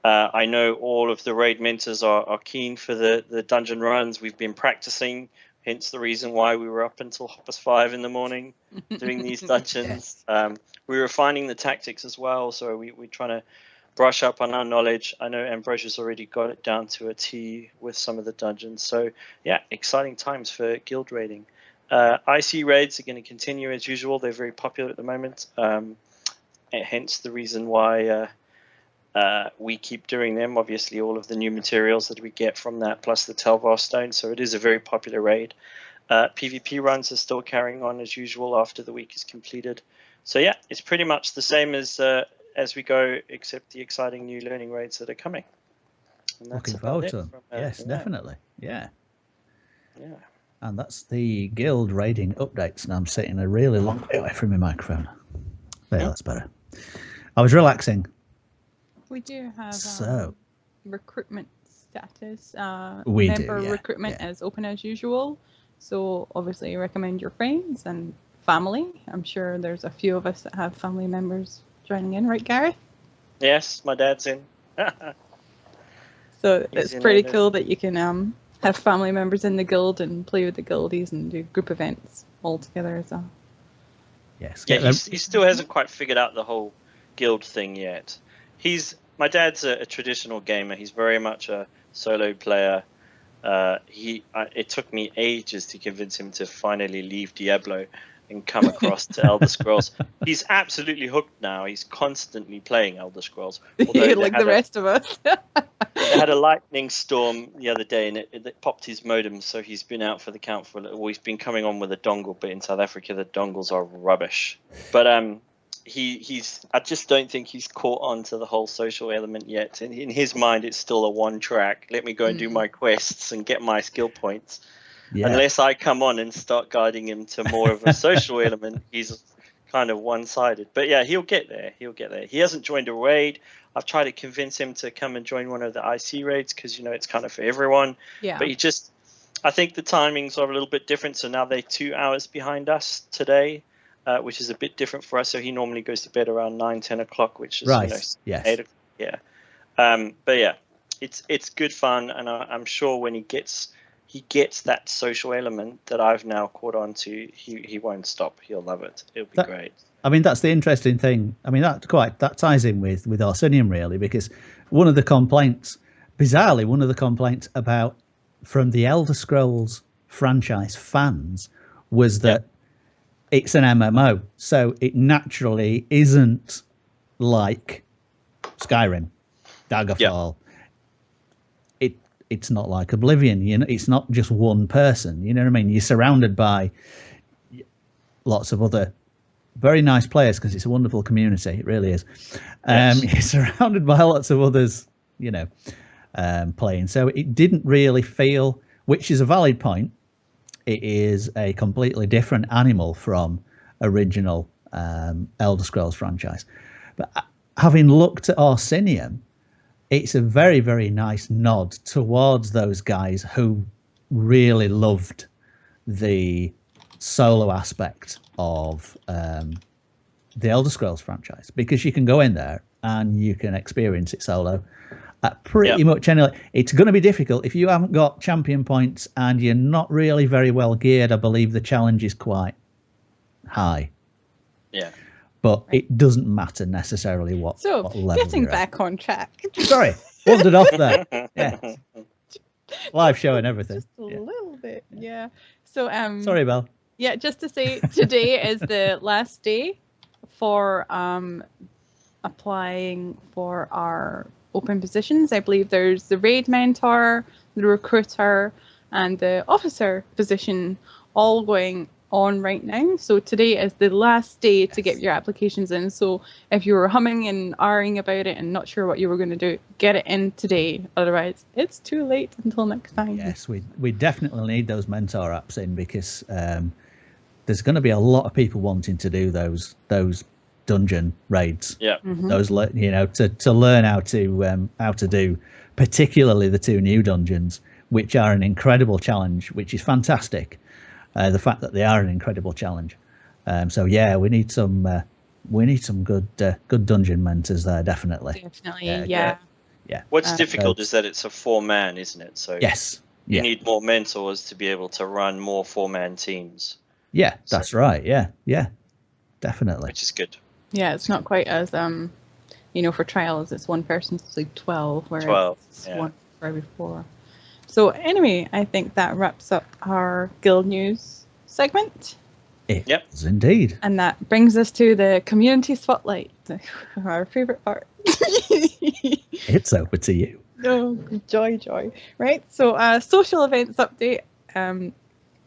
I know all of the raid mentors are keen for the dungeon runs. We've been practicing, hence the reason why we were up until 5 in the morning doing these dungeons. We were refining the tactics as well, so we're trying to brush up on our knowledge. I know Ambrosia's already got it down to a T with some of the dungeons. So yeah, exciting times for guild raiding. IC raids are going to continue as usual. They're very popular at the moment, hence the reason why we keep doing them. Obviously, all of the new materials that we get from that, plus the Telvar Stone. So it is a very popular raid. PvP runs are still carrying on as usual after the week is completed. So yeah, it's pretty much the same as we go, except the exciting new learning raids that are coming. And that's looking forward to them. Yes, definitely. Yeah. Yeah. And that's the guild raiding updates. And I'm sitting a really long way away from my microphone. There, that's better. I was relaxing. We do have recruitment status. We member do, yeah. recruitment is open as usual. So obviously recommend your friends and family. I'm sure there's a few of us that have family members joining in, right, Gareth? Yes, my dad's in. So it's pretty cool that you can have family members in the guild and play with the guildies and do group events all together as well. Yes. Yeah, he still hasn't quite figured out the whole guild thing yet. My dad's a traditional gamer. He's very much a solo player. It took me ages to convince him to finally leave Diablo and come across to Elder Scrolls. He's absolutely hooked now. He's constantly playing Elder Scrolls. Like the rest of us. They had a lightning storm the other day and it popped his modem, so he's been out for the count for a little while. He's been coming on with a dongle, but in South Africa the dongles are rubbish. But I just don't think he's caught on to the whole social element yet. In his mind it's still a one track. Let me go and do my quests and get my skill points. Yeah. Unless I come on and start guiding him to more of a social element, he's kind of one-sided. But yeah, he'll get there. He'll get there. He hasn't joined a raid. I've tried to convince him to come and join one of the IC raids because, you know, it's kind of for everyone. Yeah. But I think the timings are a little bit different. So now they're 2 hours behind us today, which is a bit different for us. So he normally goes to bed around 9-10 o'clock, which is, right. you know, Yes. 8 o'clock. Yeah. But yeah, it's good fun. And I'm sure when he gets that social element that I've now caught on to, he won't stop. He'll love it. It'll be great. I mean, that's the interesting thing. I mean, that ties in with Orsinium, really, because one of the complaints, bizarrely, from the Elder Scrolls franchise fans was that it's an MMO, so it naturally isn't like Skyrim, Daggerfall. It's not like Oblivion, you know. It's not just one person, you know what I mean? You're surrounded by lots of other very nice players because it's a wonderful community. It really is. You're surrounded by lots of others, you know, playing. So it didn't really feel, which is a valid point. It is a completely different animal from original Elder Scrolls franchise. But having looked at Orsinium, it's a very, very nice nod towards those guys who really loved the solo aspect of the Elder Scrolls franchise, because you can go in there and you can experience it solo at pretty much any. It's going to be difficult if you haven't got champion points and you're not really very well geared. I believe the challenge is quite high. Yeah. But it doesn't matter necessarily what level. Getting back on track. Sorry, wandered off there. Yeah. Live show and everything. Just a little bit, yeah. So sorry, Belle. Yeah, just to say, today is the last day for applying for our open positions. I believe there's the raid mentor, the recruiter, and the officer position all going on right now. So today is the last day to get your applications in. So if you were humming and ahhing about it and not sure what you were going to do, get it in today. Otherwise, it's too late until next time. Yes, we definitely need those mentor apps in, because there's going to be a lot of people wanting to do those dungeon raids. Yeah. Mm-hmm. Those, you know, to learn how to do particularly the 2 new dungeons, which are an incredible challenge, which is fantastic. The fact that they are an incredible challenge. So yeah, we need some good dungeon mentors there, definitely. Definitely, yeah. What's difficult is that it's a 4-man, isn't it? So yes, you need more mentors to be able to run more 4-man teams. Yeah, that's right. Yeah, definitely. Which is good. Yeah, it's not quite as you know, for trials it's 1 person to like 12, whereas it's 1 for every 4. So anyway, I think that wraps up our guild news segment. It does indeed. And that brings us to the community spotlight, our favourite part. It's over to you. Oh, joy. Right, so social events update.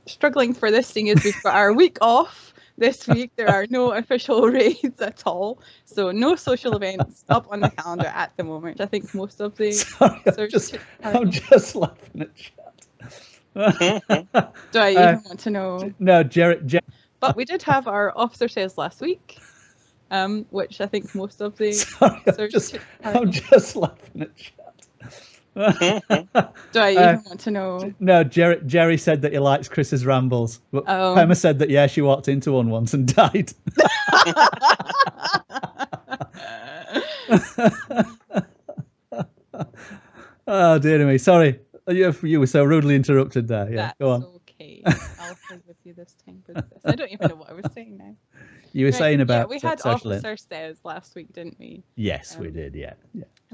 Struggling for this thing is we've got our week off. This week there are no official raids at all, so no social events up on the calendar at the moment. I think most of the I'm just laughing at chat. Do I even want to know? No, Jerry. But we did have our officer sales last week, which I think most of the I'm just laughing at chat. Do I even want to know? No, Jerry said that he likes Chris's rambles, but Emma said that she walked into one once and died. Oh dear me, sorry, you were so rudely interrupted there. Yeah, that's go on. Okay, I'll forgive you this time. I don't even know what I was saying now. You were saying about we had officer says last week, didn't we? Yes, we did. Yeah.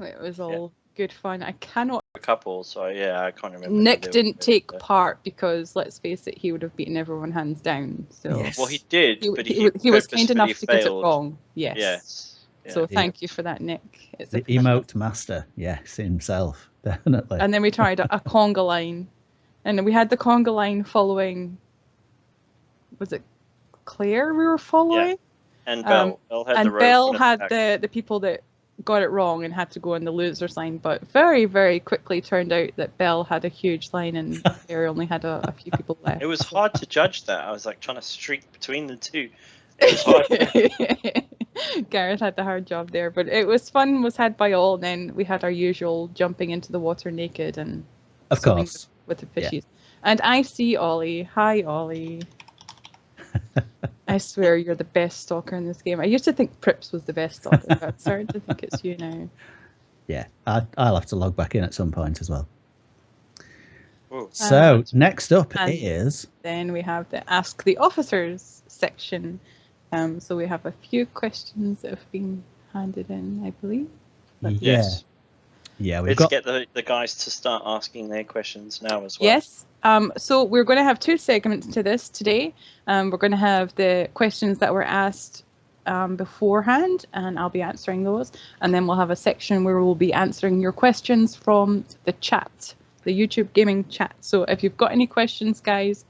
It was all good fun. I cannot. A couple, so I can't remember. Nick didn't take part because, let's face it, he would have beaten everyone hands down. So well, he did, but he was kind enough to get it wrong. Yes. Yeah. So thank you for that, Nick. It's the emote master, yes, himself, definitely. And then we tried a conga line, and we had the conga line following. Was it Claire we were following? Yeah. And Belle. Belle had the people that got it wrong and had to go on the loser line, but very, very quickly turned out that Belle had a huge line and Claire only had a few people left. It was hard to judge that. I was like trying to streak between the two. It was hard. Gareth had the hard job there, but it was fun. Was had by all. And then we had our usual jumping into the water naked and Of swimming course. with the fishies. And I see Ollie. Hi, Ollie. I swear you're the best stalker in this game. I used to think Prips was the best stalker, but I'm starting to think it's you now. Yeah, I'll have to log back in at some point as well. Ooh. So next up is... Then we have the Ask the Officers section. So we have a few questions that have been handed in, I believe. Yes. Yeah, Let's get the guys to start asking their questions now as well. Yes. So we're going to have two segments to this today. We're going to have the questions that were asked beforehand, and I'll be answering those. And then we'll have a section where we'll be answering your questions from the chat, the YouTube gaming chat. So if you've got any questions, guys,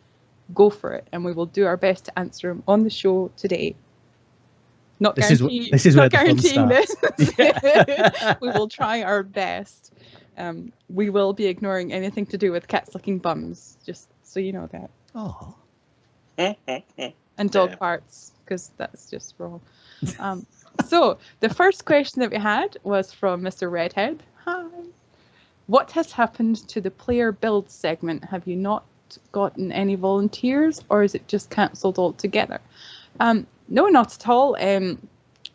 go for it, and we will do our best to answer them on the show today. Not guaranteeing this is where the fun starts. this. We will try our best. We will be ignoring anything to do with cats licking bums, just so you know that. Oh. And dog parts, because that's just wrong. So the first question that we had was from Mr. Redhead. Hi. What has happened to the player build segment? Have you not gotten any volunteers, or is it just cancelled altogether? No, not at all.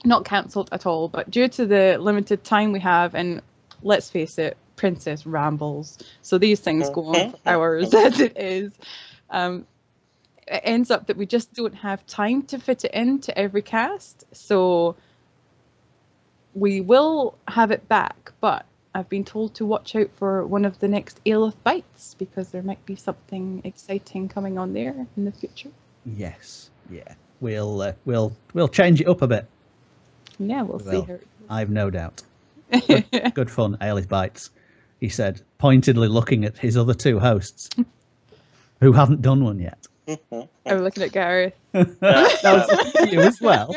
Not cancelled at all, but due to the limited time we have, and let's face it, Princess rambles, so these things go on for hours as it is. It ends up that we just don't have time to fit it into every cast, so we will have it back, but I've been told to watch out for one of the next Alith bites, because there might be something exciting coming on there in the future. Yes, yeah. We'll change it up a bit. Yeah, we'll see how. I've no doubt. Good fun, Alith bites. He said, pointedly looking at his other two hosts, who haven't done one yet. I'm looking at Gareth. That was you as well.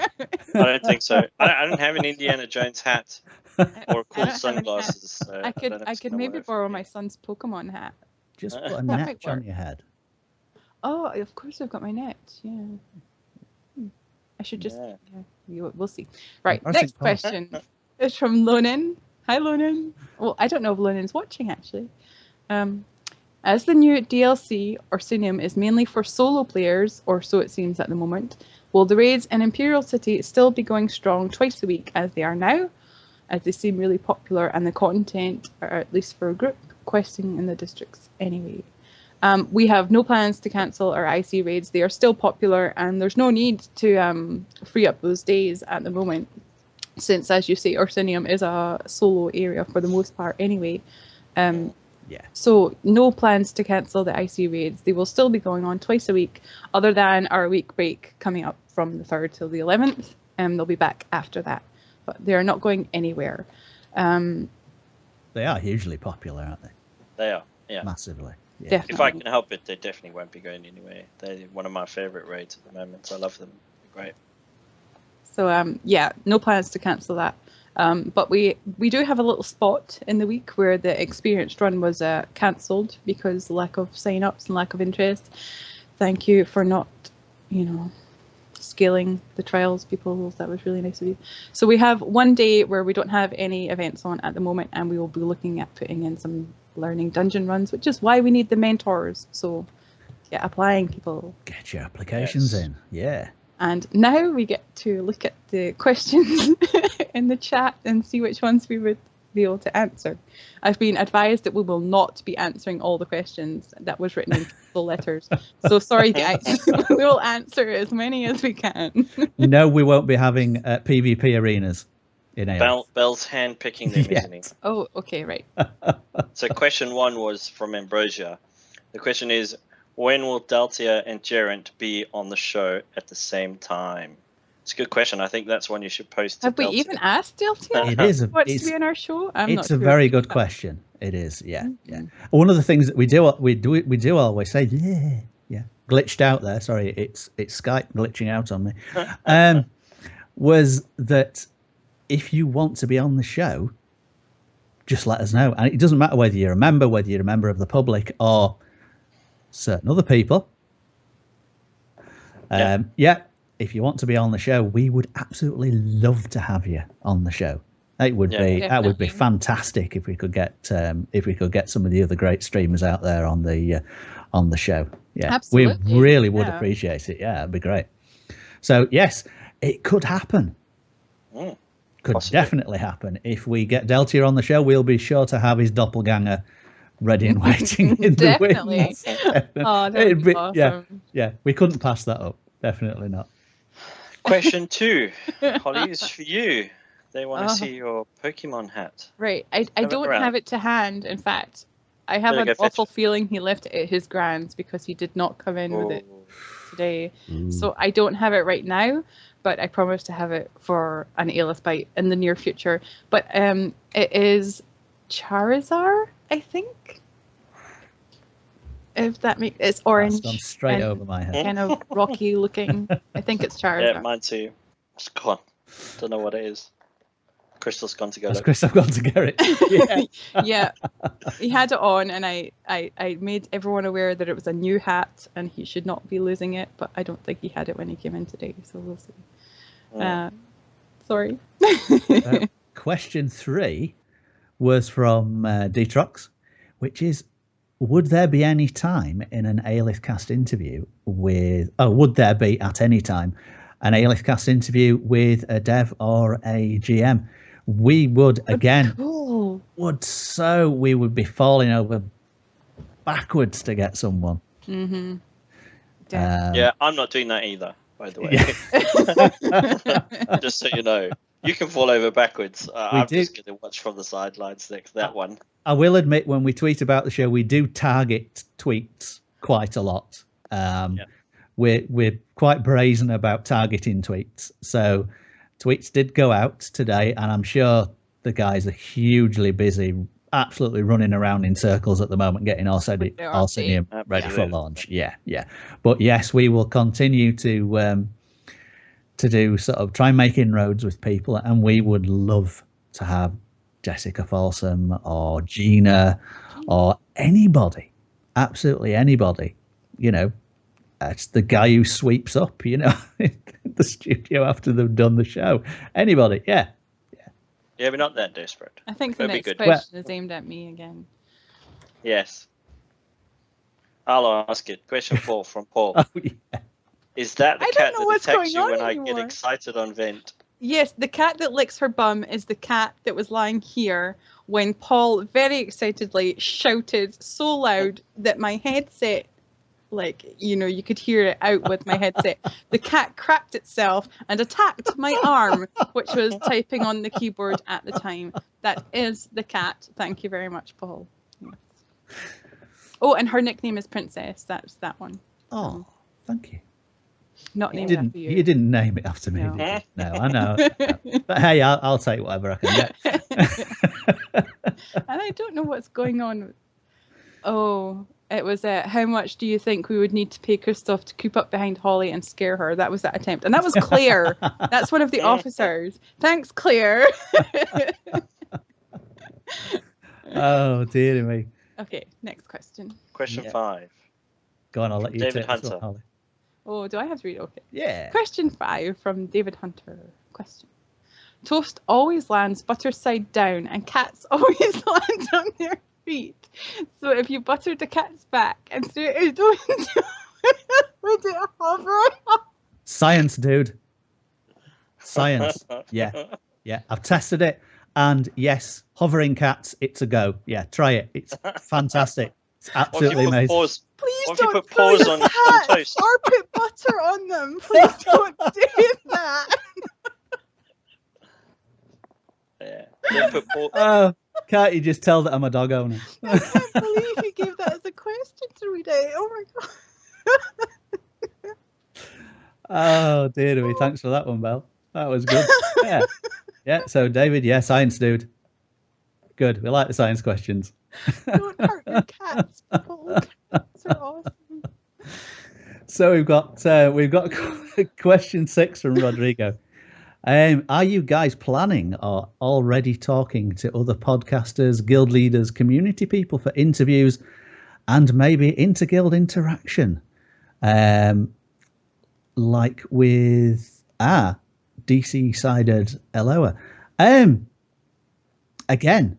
I don't think so. I don't have an Indiana Jones hat or cool sunglasses. So I could maybe borrow my son's Pokemon hat. Just put a net on your head. Oh, of course I've got my net. Yeah. I should just. Yeah, we'll see. Right. Next question is from Lonin. Hi, Lonin. Well, I don't know if Lonin's watching actually. As the new DLC, Orsinium is mainly for solo players, or so it seems at the moment, will the raids in Imperial City still be going strong twice a week as they are now, as they seem really popular and the content, or at least for a group, questing in the districts anyway? We have no plans to cancel our IC raids. They are still popular, and there's no need to free up those days at the moment, since, as you say, Orsinium is a solo area for the most part anyway. Yeah. So no plans to cancel the IC raids. They will still be going on twice a week, other than our week break coming up from the 3rd till the 11th. They'll be back after that, but they are not going anywhere. They are hugely popular, aren't they? They are, yeah. Massively. Yeah. Definitely. If I can help it, they definitely won't be going anywhere. They're one of my favorite raids at the moment. I love them. They're great. So yeah, no plans to cancel that. But we do have a little spot in the week where the experienced run was cancelled because lack of sign-ups and lack of interest. Thank you for not, scaling the trials, people. That was really nice of you. So we have one day where we don't have any events on at the moment, and we will be looking at putting in some learning dungeon runs, which is why we need the mentors. So get applying, people. Get your applications in. Yeah. And now we get to look at the questions in the chat and see which ones we would be able to answer. I've been advised that we will not be answering all the questions that was written in capital letters. So sorry, guys. We will answer as many as we can. No, we won't be having PvP arenas in AO. Bell's hand picking them, isn't he? Oh, okay, right. So question 1 was from Ambrosia. The question is, when will Daltia and Gerant be on the show at the same time? It's a good question. I think that's one you should post. Have we even asked Daltia? It is. What's to be on our show? It's a very good question. It is. Yeah, yeah. One of the things that we do always say, yeah, glitched out there. Sorry, it's Skype glitching out on me. Was that if you want to be on the show, just let us know, and it doesn't matter whether you're a member, of the public, or certain other people. Yeah, if you want to be on the show, we would absolutely love to have you on the show. It would be that would be fantastic if we could get some of the other great streamers out there on the show. Yeah, absolutely. We really would appreciate it. Yeah, it'd be great. So yes, it could happen. Could definitely happen. If we get Deltia on the show, we'll be sure to have his doppelganger ready and waiting in the wings. Oh, that'd be awesome. Yeah, we couldn't pass that up. Definitely not. Question 2, Holly, is for you. They want to see your Pokemon hat. Right. I don't have it to hand. In fact, I have an awful feeling he left it at his grand's because he did not come in with it today. So I don't have it right now, but I promise to have it for an Alith bite in the near future. But it is Charizard, I think. If that makes it's orange. That's gone straight over my head. Kind of rocky looking. I think it's Charizard. Yeah, mine too. It's gone. Don't know what it is. Crystal's gone to go look. Chris, I've gone to get it. Yeah. He had it on, and I made everyone aware that it was a new hat, and he should not be losing it. But I don't think he had it when he came in today, so we'll see. Sorry. Question 3 was from Detrox, which is: would there be any time in an Alith-Cast interview with? Oh, would there be at any time an Alith-Cast interview with a dev or a GM? We would again. Cool. We would be falling over backwards to get someone. Mm-hmm. Yeah, I'm not doing that either, by the way. Just so you know. You can fall over backwards. I'm just going to watch from the sidelines next that one. I will admit, when we tweet about the show, we do target tweets quite a lot. We're quite brazen about targeting tweets. So tweets did go out today, and I'm sure the guys are hugely busy, absolutely running around in circles at the moment, getting Orsinium ready for launch. Yeah. But yes, we will continue to do sort of try and make inroads with people, and we would love to have Jessica Folsom or Gina or anybody, absolutely anybody. You know, it's the guy who sweeps up, you know, in the studio after they've done the show. Anybody, yeah, we're not that desperate. I think the next question is aimed at me again. Yes. I'll ask it. Question 4 from Paul. Oh, yeah. Is that the cat that attacks you when I get excited on vent? Yes, the cat that licks her bum is the cat that was lying here when Paul very excitedly shouted so loud that my headset, you could hear it out with my headset. The cat crapped itself and attacked my arm, which was typing on the keyboard at the time. That is the cat. Thank you very much, Paul. Yes. Oh, and her nickname is Princess. That's that one. Oh, thank you. Not named after you. You didn't name it after me. No, no I know. But hey, I'll take whatever I can get. And I don't know what's going on. Oh, it was how much do you think we would need to pay Christoph to coop up behind Holly and scare her? That was that attempt. And that was Claire. That's one of the officers. Thanks, Claire. Oh, dear me. Okay, next question. Question 5. Go on, I'll let you David take Hunter. this one, Holly. Oh, do I have to read? Okay. Yeah. Question 5 from David Hunter. Question. Toast always lands butter side down and cats always land on their feet. So if you buttered the cat's back and threw it out the window, would it hover? Science, dude. Science. Yeah. I've tested it. And yes, hovering cats, it's a go. Yeah, try it. It's fantastic. It's absolutely amazing. Please don't throw your cats or put butter on them. Please don't do that. Yeah. Can't you just tell that I'm a dog owner? I can't believe you gave that as a question to read out. Oh my god. Oh dear me. Thanks for that one, Belle. That was good. Yeah. So David, science dude. Good. We like the science questions. Don't hurt your cats. Cats are awesome. So we've got question 6 from Rodrigo. Are you guys planning or already talking to other podcasters, guild leaders, community people for interviews and maybe inter-guild interaction? like with DC-sided Eloa. Again.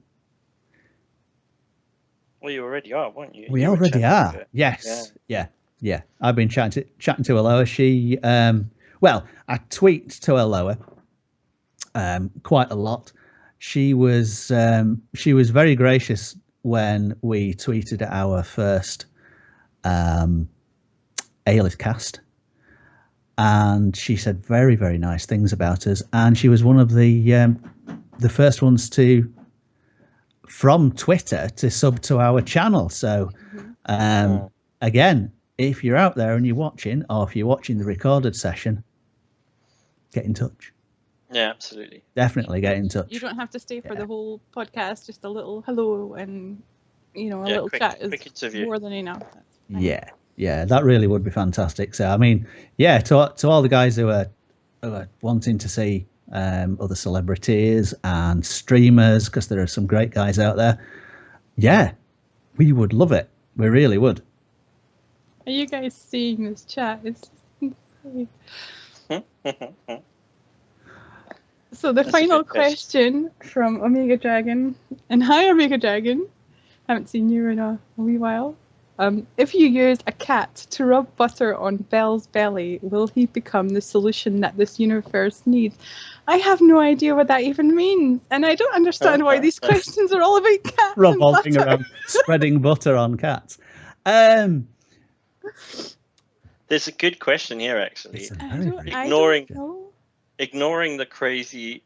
Well, you already are, weren't you? We You were already are. chatting Yes. Yeah. I've been chatting to Eloa. She, well, I tweet to Eloa quite a lot. She was very gracious when we tweeted our first Alith-Cast, and she said very, very nice things about us. And she was one of the first ones from Twitter to sub to our channel. So again, if you're out there and you're watching, or if you're watching the recorded session, get in touch. Yeah, absolutely. Definitely get in touch. You don't have to stay for the whole podcast. Just a little hello and a little chat is more than enough. Yeah, that really would be fantastic. So I mean, yeah, to all the guys who are wanting to see other celebrities and streamers, because there are some great guys out there. Yeah, we would love it. We really would. Are you guys seeing this chat? It's insane. So the final question from Omega Dragon, and hi Omega Dragon, haven't seen you in a wee while. If you use a cat to rub butter on Belle's belly, will he become the solution that this universe needs? I have no idea what that even means, and I don't understand why these questions are all about cats revolving around spreading butter on cats. There's a good question here, actually. Ignoring the crazy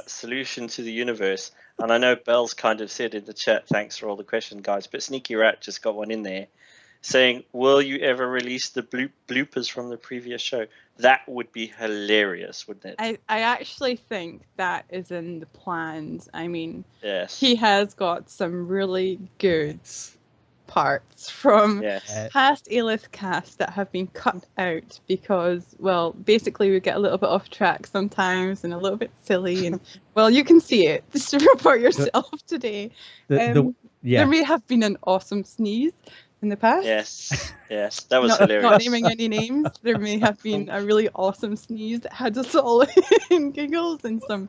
solution to the universe, and I know Belle's kind of said in the chat, thanks for all the questions, guys, but Sneaky Rat just got one in there saying, will you ever release the bloopers from the previous show? That would be hilarious, wouldn't it? I actually think that is in the plans. I mean, yes, he has got some really good parts from past Alith-Cast that have been cut out because, well, basically we get a little bit off track sometimes and a little bit silly, and well, you can see it just report yourself today. There may have been an awesome sneeze in the past. Yes, that was hilarious. Not naming any names, there may have been a really awesome sneeze that had us all in giggles, and some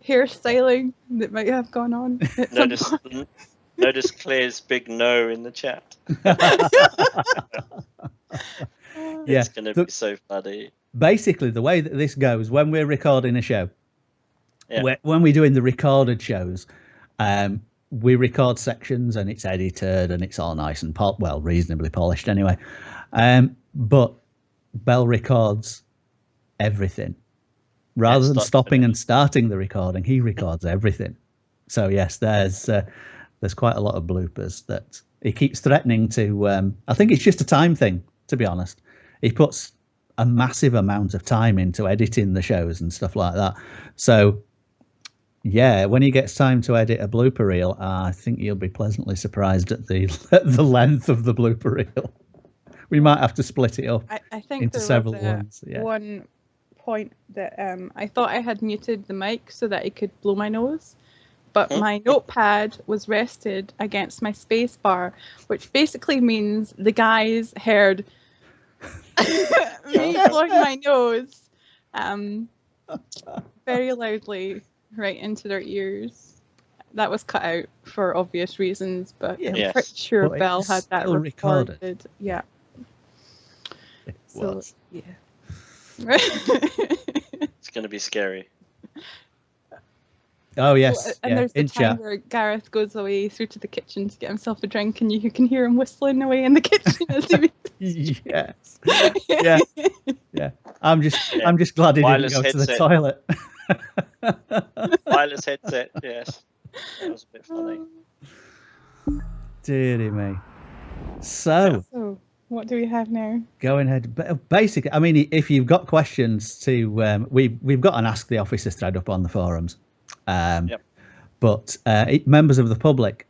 hairstyling that might have gone on. Notice Claire's big no in the chat. It's going to be so funny. Basically, the way that this goes, when we're recording a show, when we're doing the recorded shows, we record sections and it's edited and it's all nice and reasonably polished anyway. But Belle records everything. Rather than stopping and starting the recording, he records everything. So yes, there's quite a lot of bloopers that he keeps threatening to. I think it's just a time thing, to be honest. He puts a massive amount of time into editing the shows and stuff like that. So, yeah, when he gets time to edit a blooper reel, I think you'll be pleasantly surprised at the length of the blooper reel. We might have to split it up I think into several ones. Yeah. One point that I thought I had muted the mic so that it could blow my nose. But my notepad was rested against my space bar, which basically means the guys heard me blowing my nose very loudly right into their ears. That was cut out for obvious reasons, but I'm pretty sure Belle had that recorded. Yeah. Was. Yeah. It's going to be scary. Oh yes, and there's the time where Gareth goes away through to the kitchen to get himself a drink, and you can hear him whistling away in the kitchen as he yes, yeah. I'm just glad he didn't go to the toilet. Wireless headset, yes. That was a bit funny. Deary me. So what do we have now? Going ahead. Basically, I mean, if you've got questions to, we've got an Ask the Officers thread up on the forums. But members of the public,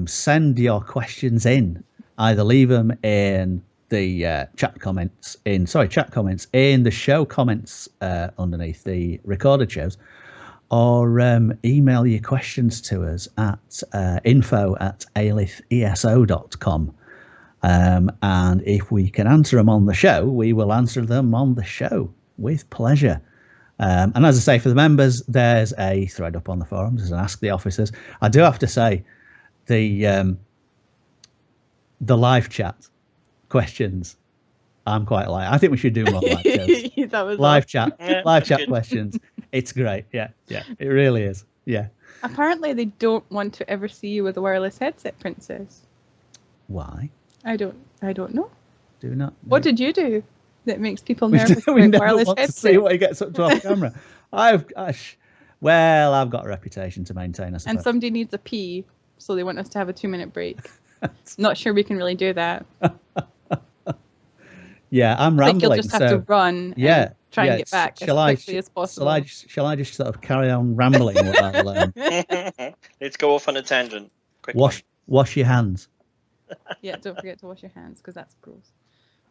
send your questions in. Either leave them in the chat comments in the show comments underneath the recorded shows, or email your questions to us at info@alith-eso.com. And if we can answer them on the show, we will answer them on the show with pleasure. And as I say, for the members, there's a thread up on the forums. There's an Ask the Officers. I do have to say, the live chat questions, I'm quite like. I think we should do more live shows. That was live awesome. chat, live chat questions. It's great. Yeah, it really is. Yeah. Apparently, they don't want to ever see you with a wireless headset, Princess. Why? I don't know. Do not. What did you do that makes people nervous we about never wireless want to headsets? see what he gets up to off camera. I've got a reputation to maintain, I suppose. And somebody needs a pee, so they want us to have a 2-minute break. Not sure we can really do that. Yeah, I'm I rambling. think you'll just have to run. Yeah, and try and get back as quickly as possible. Shall I just sort of carry on rambling while let's go off on a tangent. Quickly. Wash your hands. Yeah, don't forget to wash your hands because that's gross.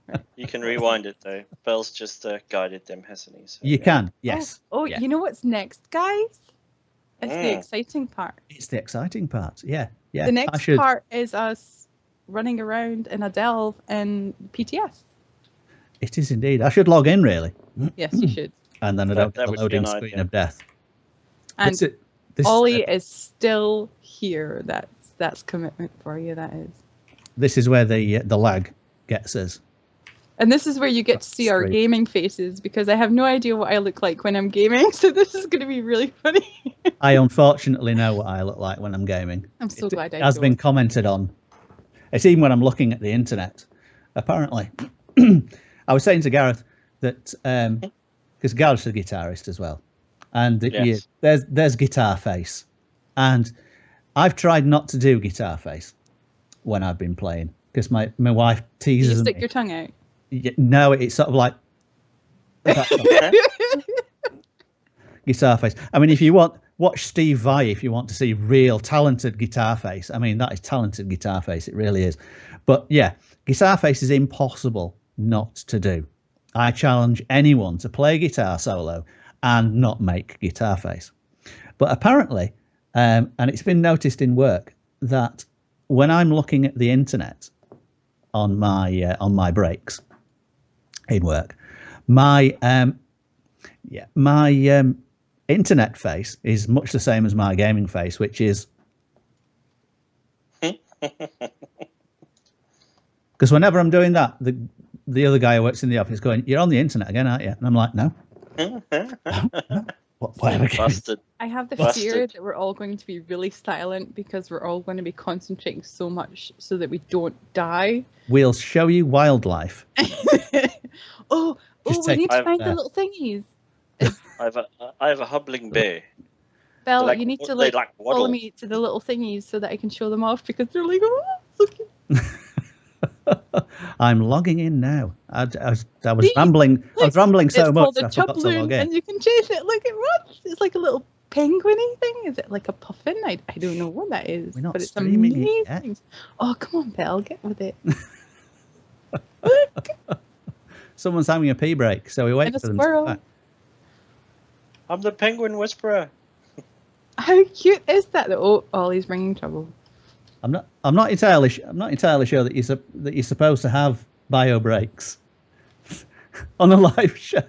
Right. You can rewind it though. Bell's just guided them, hasn't he? So, You can, yes. Oh, yeah. You know what's next, guys? It's the exciting part. It's the exciting part. Yeah. The next part is us running around in a delve in PTS. It is indeed. I should log in, really. Yes, you should. And then I don't get the loading screen of death. And Ollie is still here. That's commitment for you. That is. This is where the lag gets us. And this is where you get to see our gaming faces, because I have no idea what I look like when I'm gaming. So this is going to be really funny. I unfortunately know what I look like when I'm gaming. I'm so glad I has been commented on. It's even when I'm looking at the internet. Apparently, I was saying to Gareth that because Gareth's a guitarist as well, and there's guitar face, and I've tried not to do guitar face when I've been playing because my wife teases me. You stick your tongue out. No, it's sort of like guitar face. I mean, if you watch Steve Vai if you want to see real talented guitar face. I mean, that is talented guitar face. It really is. But yeah, guitar face is impossible not to do. I challenge anyone to play guitar solo and not make guitar face. But apparently, and it's been noticed in work that when I'm looking at the internet on my breaks in work, my internet face is much the same as my gaming face, which is because whenever I'm doing that, the other guy who works in the office going, "You're on the internet again, aren't you?" And I'm like, "No." Busted. I have the fear that we're all going to be really silent because we're all going to be concentrating so much so that we don't die. We'll show you wildlife. we need to find the little thingies. I have a hubbling bear. Belle, you need to follow me to the little thingies so that I can show them off because they're like, oh, look. I'm logging in now. I was rambling. I was rambling so much. It's called a chub balloon, and you can chase it. Look, it runs. It's like a little penguiny thing. Is it like a puffin? I don't know what that is. We're not but it's streaming amazing. it yet. Oh, come on, Belle, get with it. Someone's having a pee break, so we wait for them to come back. I'm the penguin whisperer. How cute is that? Oh, Ollie's bringing trouble. I'm not entirely sure that you're supposed to have bio breaks on a live show.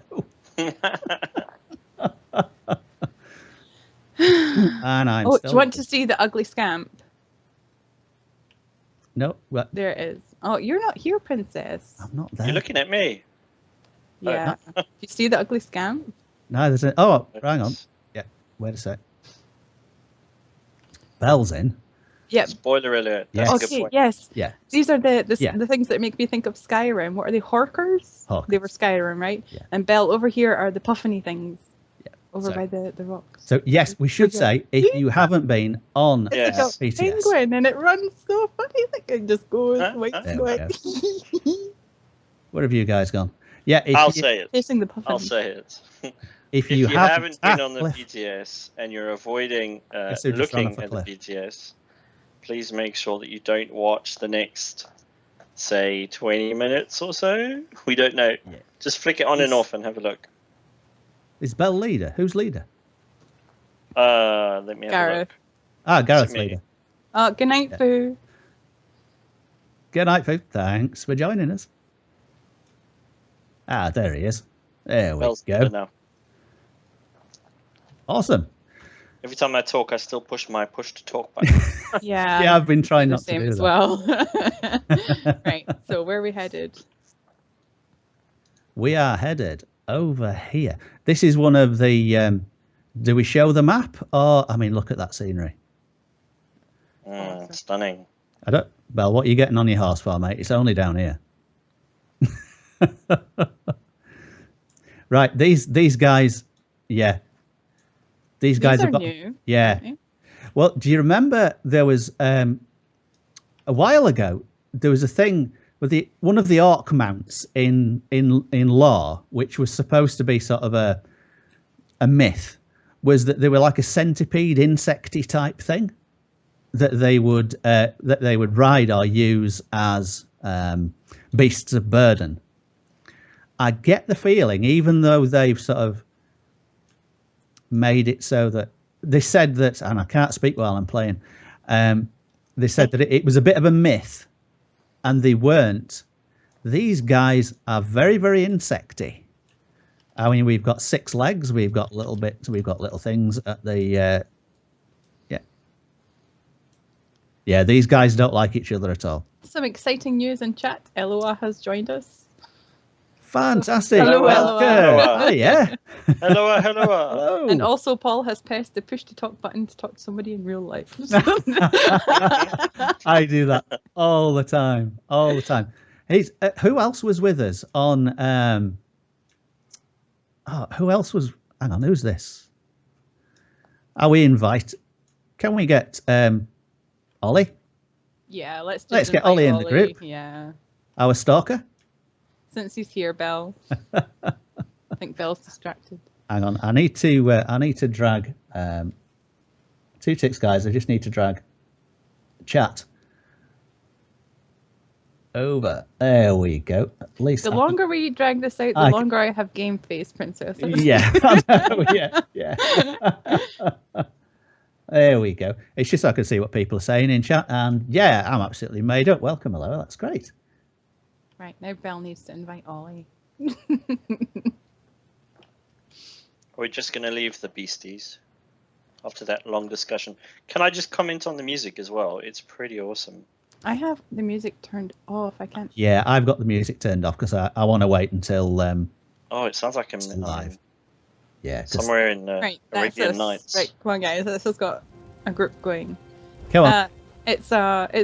And I'm do you want to see the ugly scamp? No. Well, there it is. Oh, you're not here, Princess. I'm not there. You're looking at me. Yeah. Do you see the ugly scamp? No, there's a... Oh, hang on. Yeah, wait a sec. Belle's in. Yeah. Spoiler alert. Yes. That's a good point. Yes. Yeah. These are the things that make me think of Skyrim. What are they? Horkers? They were Skyrim, right? Yeah. And Belle, over here are the puffiny things. Yeah. Over by the rocks. So yes, we should say if you haven't been on it's like a PTS, penguin, and it runs so funny. Like it just goes. Where have you guys gone? Yeah, I'll say it. Chasing the puffin. I'll say it. If you haven't been on the left, PTS and you're avoiding looking at the PTS, please make sure that you don't watch the next, say, 20 minutes or so. We don't know. Yeah. Just flick it on and off and have a look. Is Belle leader? Who's leader? Let me have a look. Gareth's leader. Good night, Boo. Good night, Foo. Thanks for joining us. Ah, there he is. There we Bell's go. better now. Awesome. Every time I talk, I still push my push to talk button. Yeah. Yeah, I've been trying the not to same do as that. well. Right. So where are we headed? We are headed over here. This is one of the. Do we show the map? Or, I mean, look at that scenery. Stunning. I don't. Bell, what are you getting on your horse for, mate? It's only down here. Right, these guys. Yeah. These guys are have got. new. Yeah. Okay. Well, do you remember there was a while ago there was a thing with one of the orc mounts in lore, which was supposed to be sort of a myth, was that they were like a centipede insecty type thing that they would ride or use as beasts of burden. I get the feeling, even though they've sort of made it so that they said that, and I can't speak while I'm playing, they said that it was a bit of a myth, and they weren't. These guys are very, very insecty. I mean, we've got 6 legs, we've got little bits, we've got little things at the yeah, these guys don't like each other at all. Some exciting news in chat. Eloa has joined us. Fantastic. Hello, Welcome. Eloa. Hi, yeah. Hello. Hello. And also, Paul has pressed the push to talk button to talk to somebody in real life. I do that all the time. All the time. Who else was with us on? Who else was? Hang on, who's this? Are we invite? Can we get Ollie? Yeah, let's get invite Ollie in the group. Yeah. Our stalker. Since he's here, Belle. I think Belle's distracted. Hang on, I need to drag 2 ticks, guys. I just need to drag chat over. There we go. At least The longer we drag this out, the longer I have game face, Princess. Yeah. Yeah. There we go. It's just so I can see what people are saying in chat. And yeah, I'm absolutely made up. Welcome, hello. That's great. Right, now Belle needs to invite Ollie. We're just going to leave the beasties after that long discussion. Can I just comment on the music as well? It's pretty awesome. I have the music turned off. I can't. Yeah, I've got the music turned off because I want to wait until Oh, it sounds like I'm live. Yeah, somewhere in Right, Arabian Nights. Right, come on, guys. This has got a group going. Come on. It's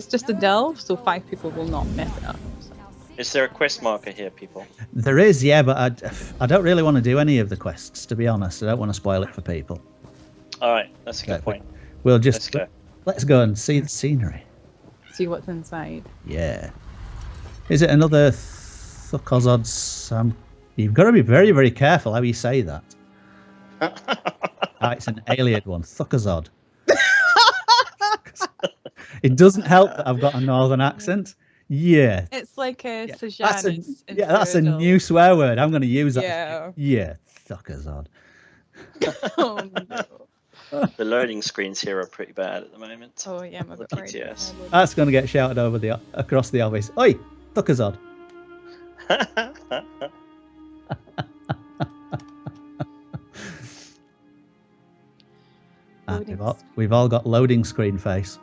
just a delve, so 5 people will not mess it up. So. Is there a quest marker here, people? There is, yeah, but I don't really want to do any of the quests, to be honest. I don't want to spoil it for people. All right, that's a good point. We'll just Let's go. let's go and see the scenery. See what's inside. Yeah. Is it another Thukozod? You've got to be very, very careful how you say that. It's an alien one, Thukozod. It doesn't help that I've got a northern accent. Yeah. It's like a that's a new swear word. I'm going to use that. Yeah. Yeah, Thukozod. Oh no. The loading screens here are pretty bad at the moment. Oh yeah, my The God. PTS. That's going to get shouted over across the office. Oi, Thukozod. We've all got loading screen face.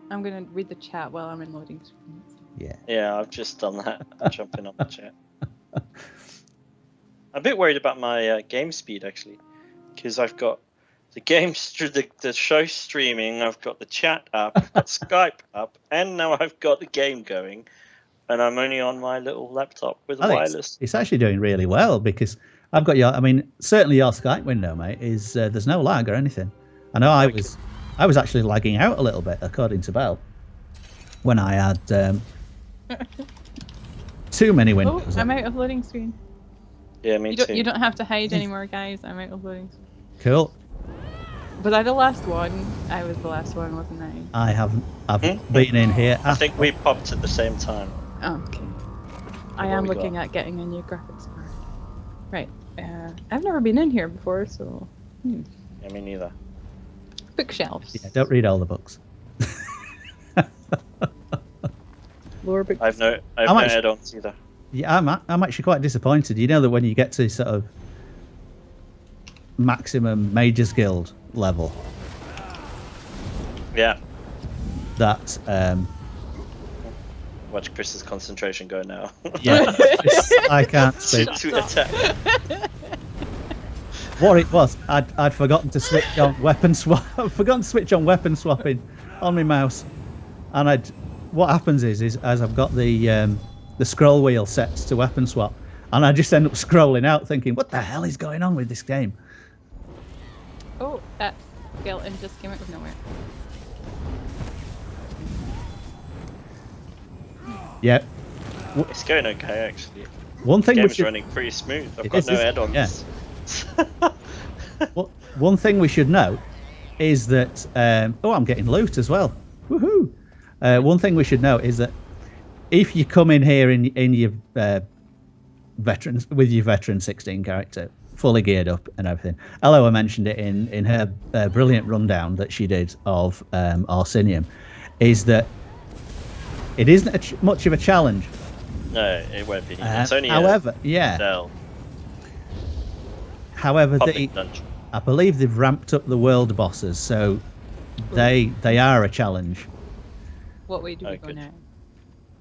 I'm gonna read the chat while I'm in loading screens. Yeah. Yeah, I've just done that. I'm jumping on the chat. I'm a bit worried about my game speed actually, because I've got the show streaming, I've got the chat up, I've got Skype up, and now I've got the game going, and I'm only on my little laptop with wireless. It's actually doing really well because I've got certainly your Skype window, mate, is there's no lag or anything. I know I was actually lagging out a little bit, according to Bell, when I had too many windows. Oh, I'm out of loading screen. Yeah, me too. You don't have to hide anymore, guys. I'm out of loading screen. Cool. Was I the last one? I was the last one, wasn't I? I've been in here. I think we popped at the same time. Oh, okay. I am looking at getting a new graphics card. Right. I've never been in here before, so. Yeah, me neither. Bookshelves. Yeah, don't read all the books. explore. But I've no add-ons either. Yeah, I'm actually quite disappointed. You know that when you get to sort of maximum Mages Guild level, Yeah. that Watch Chris's concentration go now. yeah, I can't speak. to attack. What it was, I'd forgotten to switch on weapon swap. I'd forgotten to switch on weapon swapping on my mouse, and what happens is as I've got the scroll wheel set to weapon swap, and I just end up scrolling out thinking, what the hell is going on with this game? Oh, that skeleton just came out of nowhere. Yeah. It's going okay actually. One thing The we game's should, running pretty smooth. I've It got is, no isn't it? add-ons. one thing we should know is that I'm getting loot as well. Woohoo! One thing we should know is that if you come in here in your veterans with your veteran 16 character, fully geared up and everything. Eloa mentioned it in her brilliant rundown that she did of Orsinium, is that it isn't much of a challenge. No, it won't be. It's only however, However, public dungeon. I believe they've ramped up the world bosses, so they are a challenge. What way do we Oh, go good.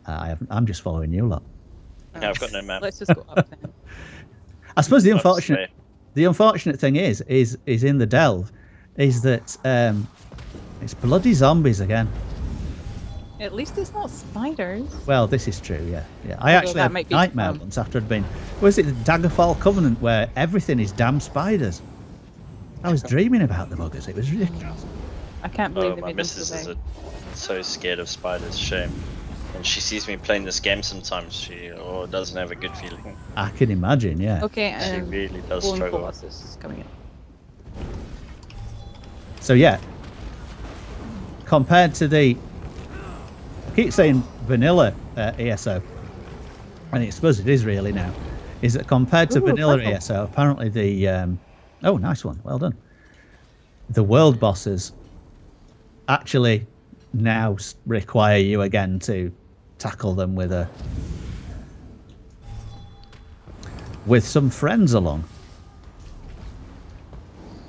now? I'm just following you lot. Yeah, I've got no map. Let's just go up then. I suppose the That's unfortunate thing is in the delve, is that it's bloody zombies again. At least it's not spiders. Well, this is true, yeah. I Although actually that had might be nightmare fun. once after I'd been. Was it the Daggerfall Covenant where everything is damn spiders? I was dreaming about the buggers. It was ridiculous. I can't believe Oh, they my made this missus is today. so scared of spiders. Shame. And she sees me playing this game sometimes. She doesn't have a good feeling. I can imagine, yeah. Okay, She and really does Bone struggle. Colossus is coming in. So yeah, compared to the, I keep saying vanilla ESO, and I suppose it is really now, is that compared to Ooh, vanilla purple. ESO, apparently the, oh, nice one, well done. The world bosses actually now require you again to tackle them with some friends along.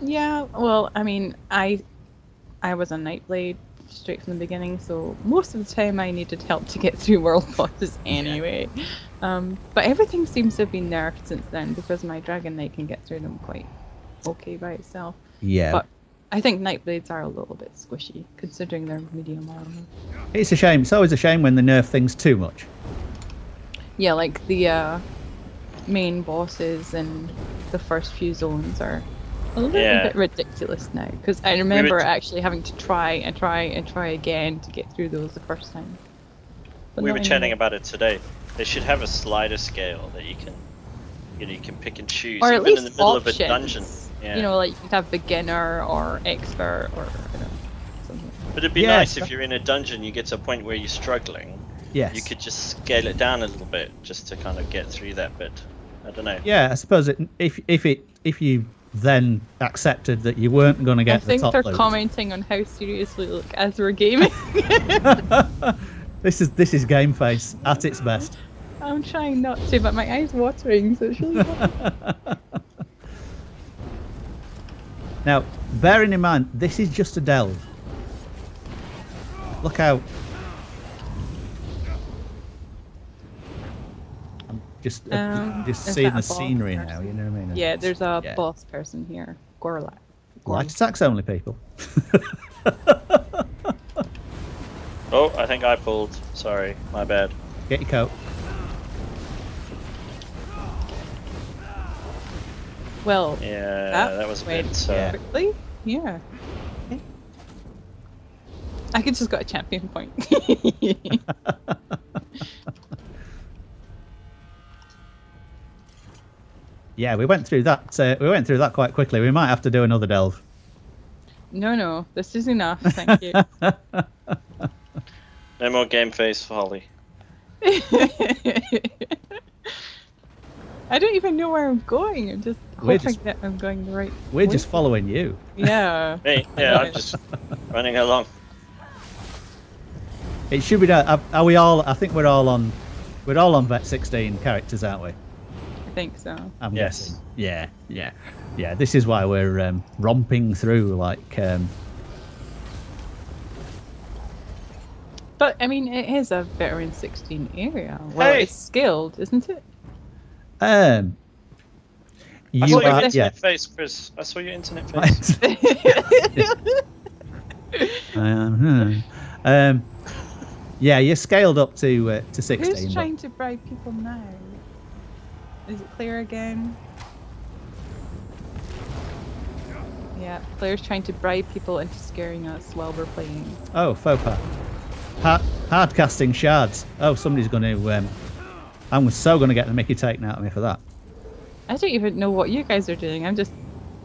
Yeah, well, I mean, I was on Nightblade straight from the beginning, so most of the time I needed help to get through world bosses anyway. But everything seems to have been nerfed since then because my Dragon Knight can get through them quite okay by itself. Yeah. But I think Nightblades are a little bit squishy considering they're medium armor. It's a shame. It's always a shame when they nerf things too much. Yeah, like the main bosses and the first few zones are a little bit ridiculous now because I remember actually having to try again to get through those the first time. But We not were chatting anymore. about it today. They should have a slider scale that you can pick and choose, Or at even least in the middle options. of a dungeon. Yeah. You know, like you could have beginner or expert or something. But it'd be Yeah, nice sure. if you're in a dungeon, you get to a point where you're struggling. Yes. You could just scale it down a little bit just to kind of get through that bit. I don't know. Yeah, I suppose if you then accepted that you weren't going to I get the think top they're loot. commenting on how serious we look as we're gaming. This is game face at its best. I'm trying not to, but my eyes watering, so it's really hard. Now, bearing in mind, this is just a delve. Look how. I'm just is seeing that a the boss scenery person? now. You know what I mean? Yeah, there's a Yeah. boss person here. Gorlak. Light attacks only, people. Oh, I think I pulled. Sorry, my bad. Get your coat. Well, Yeah, that was a went bit. yeah. quickly. Yeah. I could just got a champion point. Yeah, we went through that. We went through that quite quickly. We might have to do another delve. No, this is enough. Thank you. No more game face for Holly. I don't even know where I'm going. I'm just We're hoping just- that I'm going the right We're way. just following you. Yeah. Hey, yeah, I'm just running along. It should be done. Are we all? I think we're all on vet 16 characters, aren't we? I think so. I'm guessing. Yeah. This is why we're romping through like. But I mean, it is a veteran 16 area. Well, it's skilled, isn't it? I saw your internet yeah. face, Chris. I saw your internet face. Yeah, you're scaled up to 16. Who's trying to bribe people now? Is it Claire again? Yeah, Claire's trying to bribe people into scaring us while we're playing. Oh, faux pas. Hard casting shards. Oh, somebody's going to. I'm so going to get the Mickey taken out of me for that. I don't even know what you guys are doing. I'm just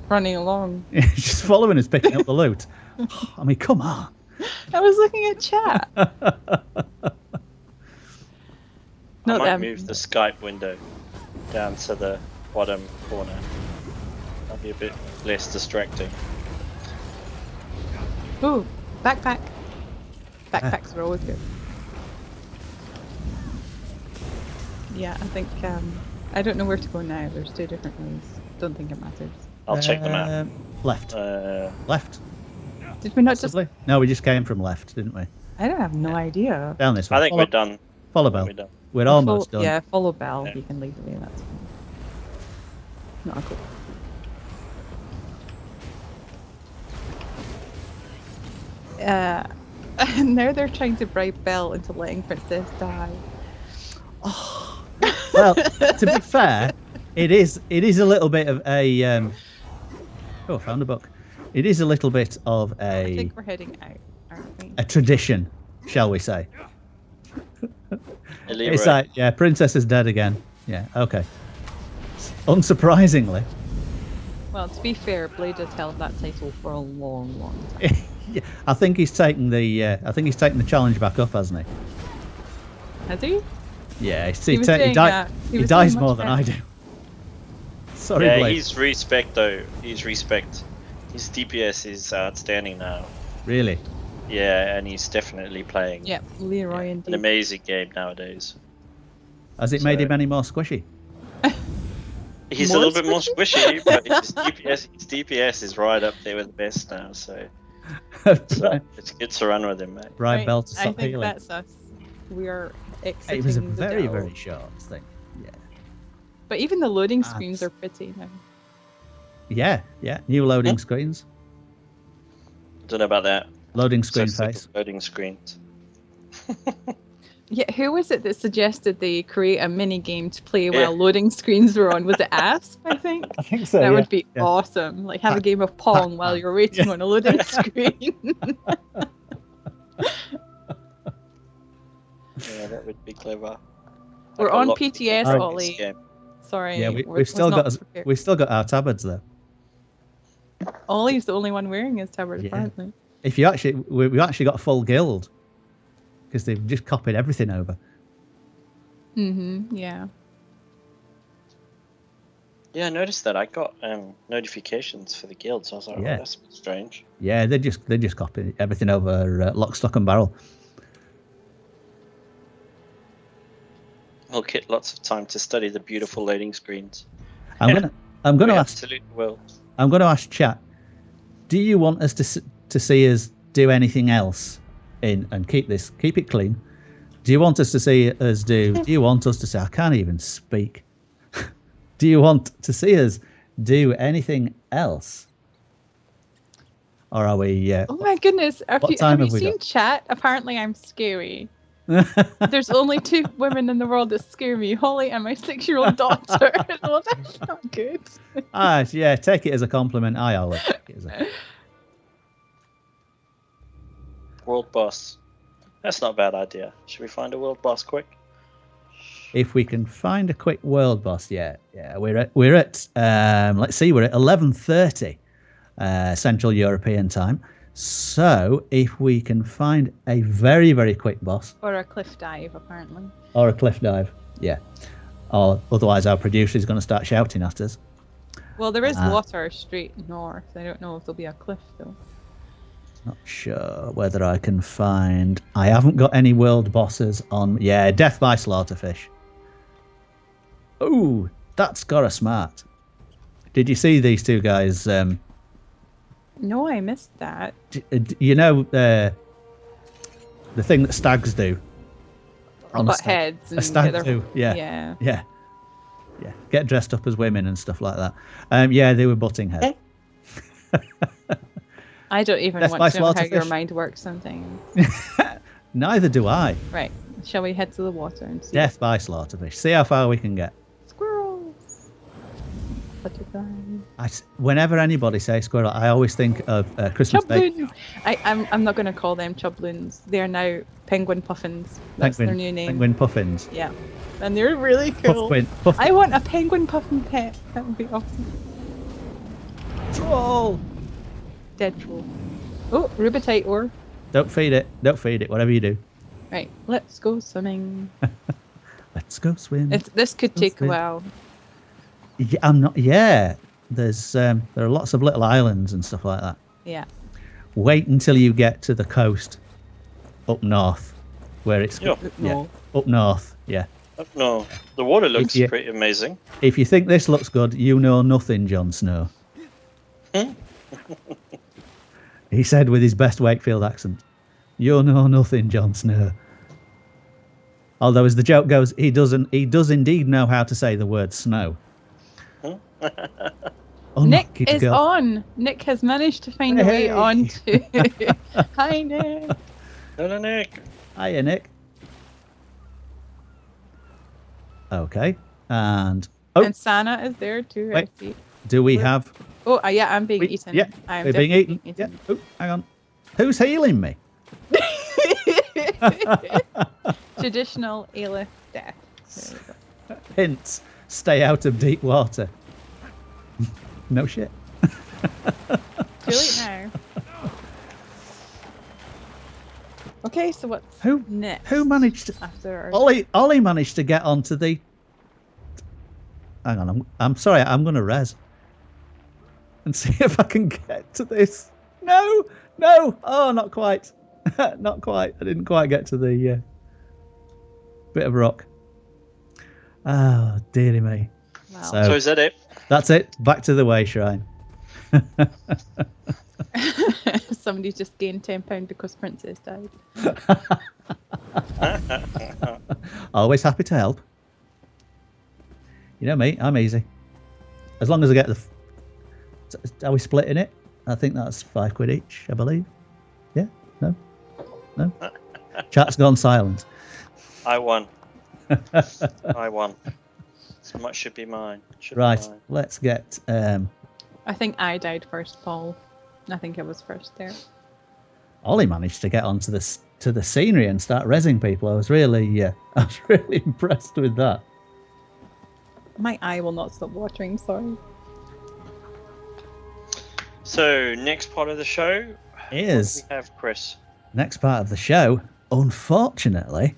running along. Just following us, picking up the loot. I mean, come on. I was looking at chat. I might move the Skype window down to the bottom corner. That'll be a bit less distracting. Ooh, backpack. Backpacks are always good. Yeah, I think I don't know where to go now. There's 2 different ways. Don't think it matters. I'll check them out. Left. Left. Did we not Possibly? No, we just came from left, didn't we? I don't have no idea. Down this way. I think we're done. Follow Bell. We're almost done. Yeah, follow Bell. Yeah. You can lead the way. That's fine. Not cool. And now they're trying to bribe Belle into letting Princess die. Oh. Well, to be fair, it is a little bit of a. Oh, I found a book. It is a little bit of a. I think we're heading out, aren't we? A tradition, shall we say? It's like, yeah, Princess is dead again. Yeah, okay. Unsurprisingly. Well, to be fair, Blade has held that title for a long, long time. Yeah, I think he's taken the challenge back up, hasn't he? Has he? Yeah, he dies more than I do. Sorry, yeah, Blade. he's respect though. He's respect. His DPS is outstanding now. Really? Yeah, and he's definitely playing. Yep, Leroy indeed. An amazing game nowadays. Has it made him any more squishy? He's a little bit more squishy, but his DPS is right up there with the best now. So it's good to run with him, mate. Right, Bell to stop I think healing. that's us. We are exiting. It was a the very, dell. very short thing. Yeah. But even the loading screens are pretty now. Yeah. New loading screens. Don't know about that. Loading screen face. Loading screens. Yeah, who was it that suggested they create a mini game to play while loading screens were on? Was it Asp, I think? I think so. That would be awesome. Like have a game of Pong while you're waiting on a loading screen. Yeah, that would be clever. We're on PTS, Ollie. Sorry. Yeah, we've still got our tabards though. Ollie's the only one wearing his tabard, apparently. If you we've actually got a full guild because they've just copied everything over. Yeah. Yeah, I noticed that. I got notifications for the guild, so I was like, oh, that's a bit strange. Yeah, they just copied everything over lock, stock, and barrel. We'll get lots of time to study the beautiful loading screens. I'm gonna ask. I'm going to ask chat. Do you want us to see us do anything else and keep it clean? Do you want us to see us do? Do you want us to say? I can't even speak. Do you want to see us do anything else? Or are we? Oh my goodness! Have you seen chat? Apparently, I'm scary. There's only 2 women in the world that scare me: Holly and my 6-year-old daughter. Well, that's not good. Yeah, take it as a compliment. Ollie. World boss. That's not a bad idea. Should we find a world boss quick? If we can find a quick world boss, yeah. We're at let's see, we're at 11:30 Central European time. So if we can find a very, very quick boss, or a cliff dive, apparently, or a cliff dive, yeah. Or otherwise, our producer is going to start shouting at us. Well, there is water straight north. I don't know if there'll be a cliff though. Not sure whether I can find... I haven't got any world bosses on... Yeah, death by slaughterfish. Ooh, that's got a smart. Did you see these two guys? No, I missed that. You know the thing that stags do? On Butt heads. And a stag get do, yeah. Yeah. Yeah. Yeah. Get dressed up as women and stuff like that. Yeah, they were butting heads. I don't even want to know how your mind works sometimes. Neither do I. Right. Shall we head to the water and see? Death by slaughterfish. See how far we can get. Squirrels. Butterflies. Whenever anybody says squirrel, I always think of Christmas Day. I'm not going to call them chubloons. They are now penguin puffins. That's their new name. Penguin puffins. Yeah. And they're really cool. I want a penguin puffin pet. That would be awesome. Troll! Dead troll. Oh, rubitite ore. Don't feed it. Don't feed it. Whatever you do. Right, let's go swimming. Let's go swim. This could take a while. Yeah, I'm not. Yeah, there's there are lots of little islands and stuff like that. Yeah. Wait until you get to the coast, up north, where it's up north. Yeah. No, the water looks pretty amazing. If you think this looks good, you know nothing, Jon Snow. He said with his best Wakefield accent, "You know nothing, Jon Snow." Although, as the joke goes, he does indeed know how to say the word snow. Nick is on. Nick has managed to find a way on to... Hi, Nick. Hello, Nick. Hiya, Nick. Okay, and... And Sana is there too. Wait, do we have... Oh, yeah, I'm being eaten. Yeah, we're being eaten. Yeah. Oh, hang on. Who's healing me? Traditional Alith death. Hints: stay out of deep water. No shit. Too late now. Okay, so what's next? Who managed to? After Ollie managed to get onto the. Hang on, I'm sorry. I'm going to res and see if I can get to this. No. Oh, not quite. Not quite. I didn't quite get to the bit of rock. Oh, dearie me. Wow. So is that it? That's it. Back to the way shrine. Somebody just gained £10 because Princess died. Always happy to help. You know me, I'm easy. As long as I get the... Are we splitting it? I think that's £5 each, I believe. Yeah? No? Chat's gone silent. I won. I won. So much should be mine. Let's get... I think I died first, Paul. I think I was first there. Ollie managed to get onto the scenery and start rezzing people. I was really impressed with that. My eye will not stop watering, sorry. So, next part of the show is... What do we have, Chris? Next part of the show, unfortunately...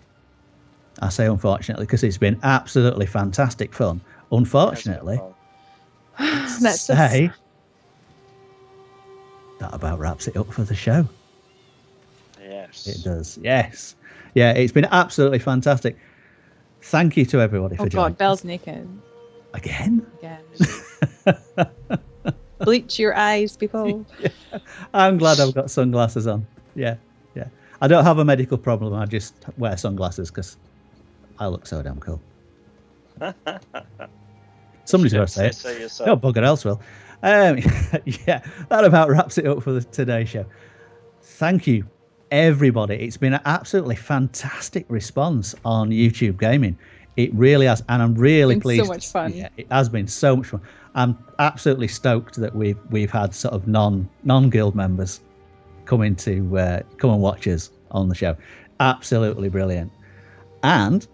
I say unfortunately because it's been absolutely fantastic fun. Unfortunately... Let's say... That about wraps it up for the show. Yes. It does, yes. Yeah, it's been absolutely fantastic. Thank you to everybody for joining. Oh God, Belle's naked. Again? Bleach your eyes, people. Yeah. I'm glad I've got sunglasses on. Yeah. I don't have a medical problem. I just wear sunglasses because I look so damn cool. Somebody's got to say it. No bugger else will. Yeah, that about wraps it up for today's show. Thank you, everybody. It's been an absolutely fantastic response on YouTube Gaming. It really has, and I'm really pleased. So much fun. Yeah, it has been so much fun. I'm absolutely stoked that we've had sort of non-guild members come and watch us on the show. Absolutely brilliant. And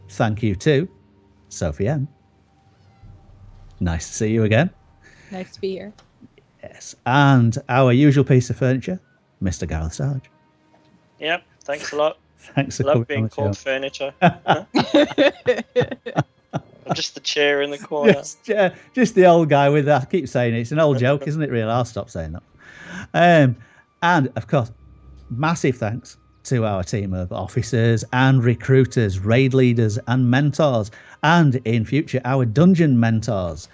thank you to Sophie M. Nice to see you again. Nice to be here. Yes. And our usual piece of furniture, Mr. Gareth Sarge. Yep. Thanks a lot. Thanks for Love being called furniture. I'm just the chair in the corner. Just the old guy with that. I keep saying it. It's an old joke, isn't it, really? I'll stop saying that. And of course, massive thanks to our team of officers and recruiters, raid leaders and mentors, and in future our dungeon mentors,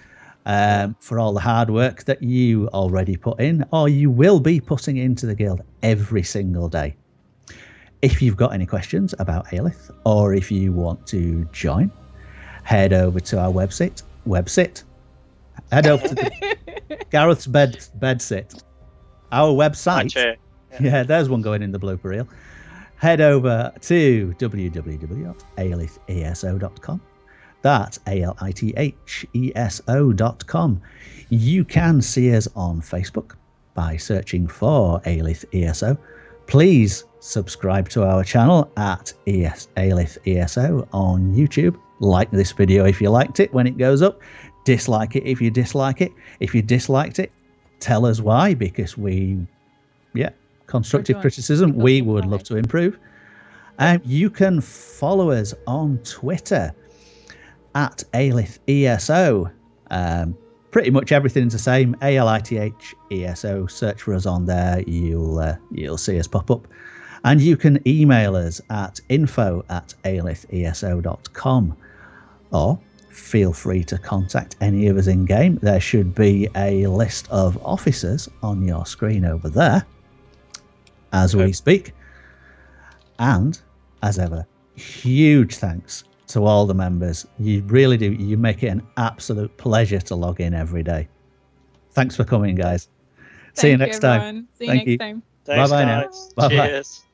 for all the hard work that you already put in or you will be putting into the guild every single day. If you've got any questions about Alith, or if you want to join, head over to our website. Head over to Gareth's bed sit. Our website. Yeah, there's one going in the blooper reel. Head over to www.alith-eso.com. That's ALITHESO.com. You can see us on Facebook by searching for Alith-ESO. Please subscribe to our channel at Alith-ESO on YouTube. Like this video if you liked it when it goes up. Dislike it if you dislike it. If you disliked it, tell us why, because constructive criticism, we would love to improve. You can follow us on Twitter at Alith-ESO. Pretty much everything's the same. ALITHESO. Search for us on there. You'll see us pop up. And you can email us at info@alith-eso.com, or feel free to contact any of us in game. There should be a list of officers on your screen over there as we speak. And as ever, huge thanks to all the members. You really do. You make it an absolute pleasure to log in every day. Thanks for coming, guys. See you next time. See you next time. Thanks, Bye-bye now. guys. Bye-bye. Cheers.